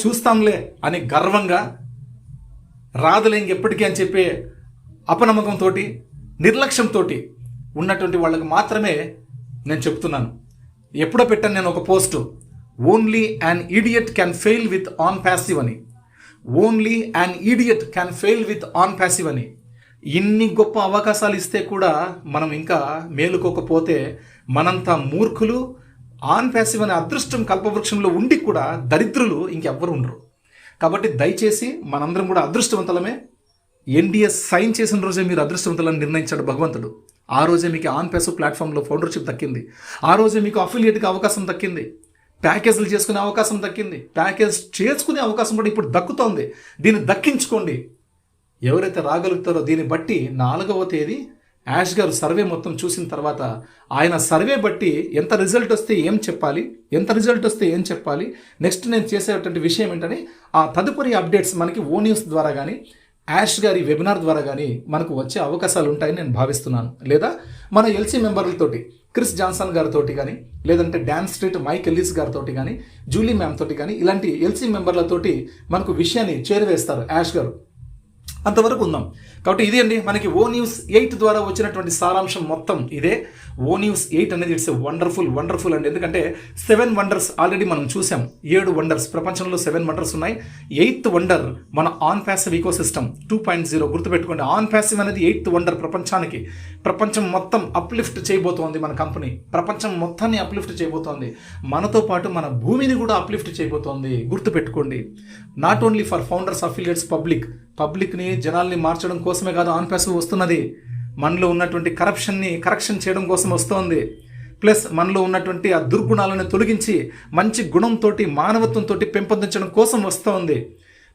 చూస్తాంలే అని గర్వంగా రాదులే ఇంకెప్పటికీ అని చెప్పే అపనమ్మకంతో నిర్లక్ష్యంతో ఉన్నటువంటి వాళ్ళకి మాత్రమే నేను చెప్తున్నాను. ఎప్పుడో పెట్టాను నేను ఒక post, only an idiot can fail with Onpassive అని. Only an idiot can fail with Onpassive అని. ఇన్ని గొప్ప అవకాశాలు ఇస్తే కూడా మనం ఇంకా మేలుకోకపోతే మనంత మూర్ఖులు, ఆన్ ప్యాసివ్ అనే అదృష్టం కల్పవృక్షంలో ఉండి కూడా దరిద్రులు ఇంకెవ్వరు ఉండరు. కాబట్టి దయచేసి మనందరం కూడా అదృష్టవంతులమే. ఎన్డిఎస్ సైన్ చేసిన రోజే మీరు అదృష్టవంతులని నిర్ణయించాడు భగవంతుడు. ఆ రోజే మీకు ఆన్ ప్యాసివ్ ప్లాట్ఫామ్లో ఫౌండర్షిప్ దక్కింది. ఆ రోజే మీకు అఫిలియేట్గా అవకాశం దక్కింది. ప్యాకేజీలు చేసుకునే అవకాశం దక్కింది. ప్యాకేజ్ చేసుకునే అవకాశం కూడా ఇప్పుడు దక్కుతోంది. దీన్ని దక్కించుకోండి. ఎవరైతే రాగలుగుతారో దీన్ని బట్టి 4వ తేదీ యాష్ గారు సర్వే మొత్తం చూసిన తర్వాత ఆయన సర్వే బట్టి ఎంత రిజల్ట్ వస్తే ఏం చెప్పాలి, నెక్స్ట్ నేను చేసేటువంటి విషయం ఏంటని ఆ తదుపరి అప్డేట్స్ మనకి ఓ న్యూస్ ద్వారా కానీ యాష్ గారి వెబినార్ ద్వారా కానీ మనకు వచ్చే అవకాశాలు ఉంటాయని నేను భావిస్తున్నాను. లేదా మన ఎల్సీ మెంబర్లతోటి క్రిస్ జాన్సన్ గారితో కానీ, లేదంటే డాన్స్ స్ట్రీట్ మైక్ ఎల్లిస్ గారితో కానీ, జూలీ మ్యామ్ తోటి కానీ, ఇలాంటి ఎల్సీ మెంబర్లతోటి మనకు విషయాన్ని చేరవేస్తారు యాష్ గారు. అంతవరకు ఉందాం. కాబట్టి ఇది అండి మనకి ఓ న్యూస్ 8 ద్వారా వచ్చినటువంటి సారాంశం మొత్తం ఇదే. ఓ న్యూస్ 8 అనేది ఇట్స్ వండర్ఫుల్ అండి. ఎందుకంటే 7 వండర్స్ ఆల్రెడీ మనం చూసాం. 7 వండర్స్, ప్రపంచంలో 7 వండర్స్ ఉన్నాయి. 8th వండర్ మన ఆన్ ప్యాసివ్ ఈకోసిస్టమ్ 2.0. గుర్తుపెట్టుకోండి, ఆన్ ప్యాసివ్ అనేది 8th వండర్ ప్రపంచానికి. ప్రపంచం మొత్తం అప్లిఫ్ట్ చేయబోతోంది మన కంపెనీ. ప్రపంచం మొత్తాన్ని అప్లిఫ్ట్ చేయబోతోంది. మనతో పాటు మన భూమిని కూడా అప్లిఫ్ట్ చేయబోతోంది. గుర్తుపెట్టుకోండి, not only for founders, affiliates, పబ్లిక్ని జనాల్ని మార్చడం కోసమే కాదు ఆన్ ప్యాసివ్ వస్తున్నది. మనలో ఉన్నటువంటి కరప్షన్ని కరెక్షన్ చేయడం కోసం వస్తోంది. ప్లస్ మనలో ఉన్నటువంటి ఆ దుర్గుణాలను తొలగించి మంచి గుణంతో, మానవత్వంతో పెంపొందించడం కోసం వస్తోంది.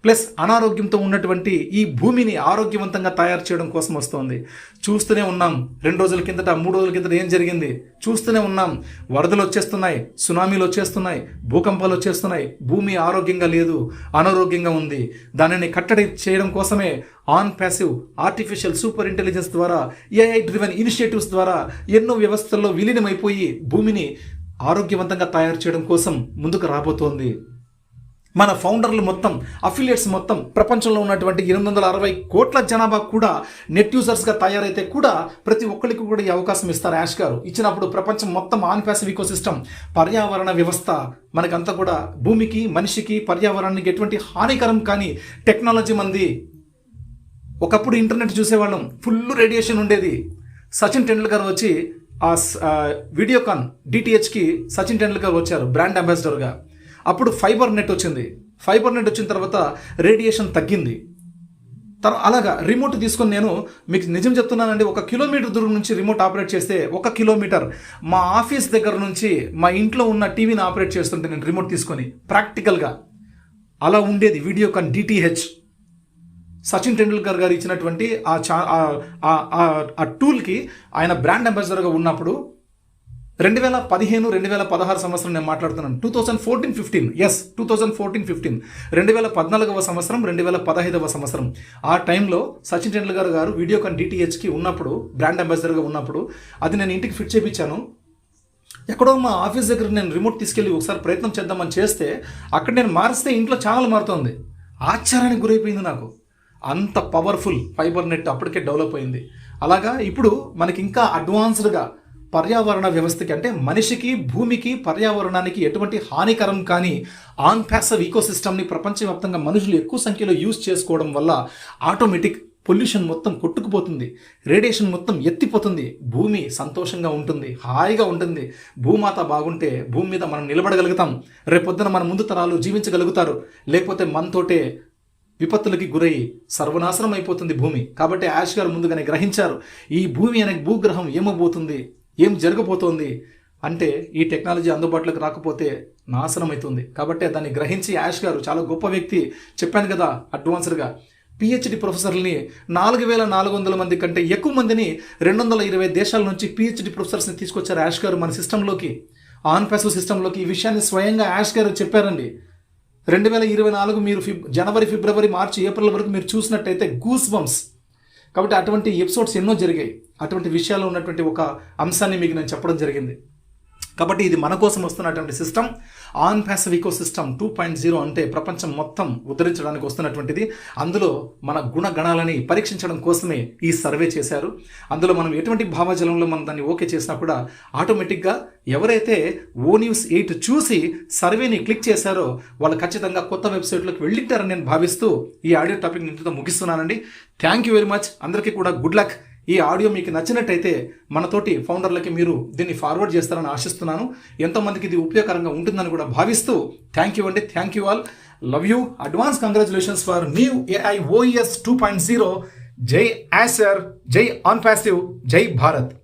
ప్లస్ అనారోగ్యంతో ఉన్నటువంటి ఈ భూమిని ఆరోగ్యవంతంగా తయారు చేయడం కోసం వస్తోంది. చూస్తూనే ఉన్నాం 2 రోజుల కిందట, 3 రోజుల కిందట ఏం జరిగింది చూస్తూనే ఉన్నాం. వరదలు వచ్చేస్తున్నాయి, సునామీలు వచ్చేస్తున్నాయి, భూకంపాలు వచ్చేస్తున్నాయి. భూమి ఆరోగ్యంగా లేదు, అనారోగ్యంగా ఉంది. దానిని కట్టడి చేయడం కోసమే on passive artificial super intelligence ద్వారా, ఏఐ డ్రివెన్ ఇనిషియేటివ్స్ ద్వారా ఎన్నో వ్యవస్థల్లో విలీనమైపోయి భూమిని ఆరోగ్యవంతంగా తయారు చేయడం కోసం ముందుకు రాబోతోంది. మన ఫౌండర్లు మొత్తం, అఫిలియేట్స్ మొత్తం, ప్రపంచంలో ఉన్నటువంటి 860 కోట్ల జనాభా కూడా నెట్ యూజర్స్గా తయారైతే కూడా ప్రతి ఒక్కరికి కూడా ఈ అవకాశం ఇస్తారు యాష్ గారు. ఇచ్చినప్పుడు ప్రపంచం మొత్తం ఆన్ ప్యాసివ్ ఈకోసిస్టమ్, పర్యావరణ వ్యవస్థ మనకంతా కూడా భూమికి, మనిషికి, పర్యావరణానికి ఎటువంటి హానికరం కానీ టెక్నాలజీ మంది. ఒకప్పుడు ఇంటర్నెట్ చూసేవాళ్ళం, ఫుల్ రేడియేషన్ ఉండేది. సచిన్ టెండూల్కర్ వచ్చి ఆ వీడియోకాన్ డిటిహెచ్కి సచిన్ టెండూల్కర్ వచ్చారు బ్రాండ్ అంబాసిడర్గా. అప్పుడు ఫైబర్ నెట్ వచ్చింది. ఫైబర్ నెట్ వచ్చిన తర్వాత రేడియేషన్ తగ్గింది. అలాగా రిమోట్ తీసుకొని నేను మీకు నిజం చెప్తున్నానండి, 1 కిలోమీటర్ దూరం నుంచి రిమోట్ ఆపరేట్ చేస్తే 1 కిలోమీటర్ మా ఆఫీస్ దగ్గర నుంచి మా ఇంట్లో ఉన్న టీవీని ఆపరేట్ చేస్తుంటే నేను రిమోట్ తీసుకొని ప్రాక్టికల్గా అలా ఉండేది వీడియోకాన్ డిటిహెచ్. సచిన్ టెండూల్కర్ గారు ఇచ్చినటువంటి ఆ టూల్కి ఆయన బ్రాండ్ అంబాసిడర్గా ఉన్నప్పుడు 2015-2016 సంవత్సరం నేను మాట్లాడుతున్నాను. 2014-15 2014-15 2014వ సంవత్సరం, 2015వ సంవత్సరం ఆ టైంలో సచిన్ టెండూల్కర్ గారు వీడియోకాన్ డిటిహెచ్కి ఉన్నప్పుడు, బ్రాండ్ అంబాసిడర్గా ఉన్నప్పుడు అది నేను ఇంటికి ఫిట్ చేయించాను. ఎక్కడో మా ఆఫీస్ దగ్గర నేను రిమోట్ తీసుకెళ్ళి ఒకసారి ప్రయత్నం చేద్దామని చేస్తే అక్కడ నేను మారిస్తే ఇంట్లో ఛానల్ మారుతోంది. ఆశ్చర్యానికి గురైపోయింది నాకు. అంత పవర్ఫుల్ ఫైబర్ నెట్ అప్పటికే డెవలప్ అయింది. అలాగా ఇప్పుడు మనకి ఇంకా అడ్వాన్స్డ్గా పర్యావరణ వ్యవస్థకి, అంటే మనిషికి, భూమికి, పర్యావరణానికి ఎటువంటి హానికరం కానీ ఆన్ ప్యాసివ్ ఈకోసిస్టమ్ని ప్రపంచవ్యాప్తంగా మనుషులు ఎక్కువ సంఖ్యలో యూజ్ చేసుకోవడం వల్ల ఆటోమేటిక్ పొల్యూషన్ మొత్తం కొట్టుకుపోతుంది, రేడియేషన్ మొత్తం ఎత్తిపోతుంది, భూమి సంతోషంగా ఉంటుంది, హాయిగా ఉంటుంది. భూమాత బాగుంటే భూమి మీద మనం నిలబడగలుగుతాం. రేపొద్దున మన ముందు తరాలు జీవించగలుగుతారు. లేకపోతే మనతోటే విపత్తులకి గురయ్యి సర్వనాశనం అయిపోతుంది భూమి. కాబట్టి యాష్ గారు ముందుగానే గ్రహించారు ఈ భూమి అనే భూగ్రహం ఏమబోతుంది, ఏం జరగబోతోంది అంటే ఈ టెక్నాలజీ అందుబాటులోకి రాకపోతే నాశనం అవుతుంది. కాబట్టి దాన్ని గ్రహించి యాష్ గారు చాలా గొప్ప వ్యక్తి, చెప్పాను కదా అడ్వాన్స్డ్గా పిహెచ్డి ప్రొఫెసర్ని 4400 మంది కంటే ఎక్కువ మందిని 220 దేశాల నుంచి పిహెచ్డి ప్రొఫెసర్స్ని తీసుకొచ్చారు యాష్ గారు మన సిస్టంలోకి, ఆన్ ప్యాసివ్ సిస్టంలోకి. ఈ విషయాన్ని స్వయంగా యాష్ గారు చెప్పారండి. 2024 మీరు జనవరి, ఫిబ్రవరి, మార్చి, ఏప్రిల్ వరకు మీరు చూసినట్టయితే గూస్ బంప్స్. కాబట్టి అటువంటి ఎపిసోడ్స్ ఎన్నో జరిగాయి. అటువంటి విషయాల్లో ఉన్నటువంటి ఒక అంశాన్ని మీకు నేను చెప్పడం జరిగింది. కాబట్టి ఇది మన కోసం వస్తున్నటువంటి system on passive eco system 2.0 అంటే ప్రపంచం మొత్తం ఉద్ధరించడానికి వస్తున్నటువంటిది. అందులో మన గుణగణాలని పరీక్షించడం కోసమే ఈ సర్వే చేశారు. అందులో మనం ఎటువంటి భావజలంలో మనం దాన్ని ఓకే చేసినా కూడా ఆటోమేటిక్గా ఎవరైతే ONews8 చూసి సర్వేని క్లిక్ చేశారో వాళ్ళు ఖచ్చితంగా కొత్త వెబ్సైట్లోకి వెళ్ళింటారని నేను భావిస్తూ ఈ ఆడియో టాపిక్ ఇంతతో ముగిస్తున్నానండి. Thank you very much. అందరికీ కూడా గుడ్ లక్. ఈ ఆడియో మీకు నచ్చినట్టయితే మనతోటి ఫౌండర్లకి మీరు దీన్ని ఫార్వర్డ్ చేస్తారని ఆశిస్తున్నాను. ఎంతోమందికి ఇది ఉపయోగకరంగా ఉంటుందని కూడా భావిస్తూ థ్యాంక్ యూ అండి. Thank you all. Love you. Advance congratulations for new AI OES 2.0. జై యాసర్, జై ఆన్ ప్యాసివ్, జై భారత్.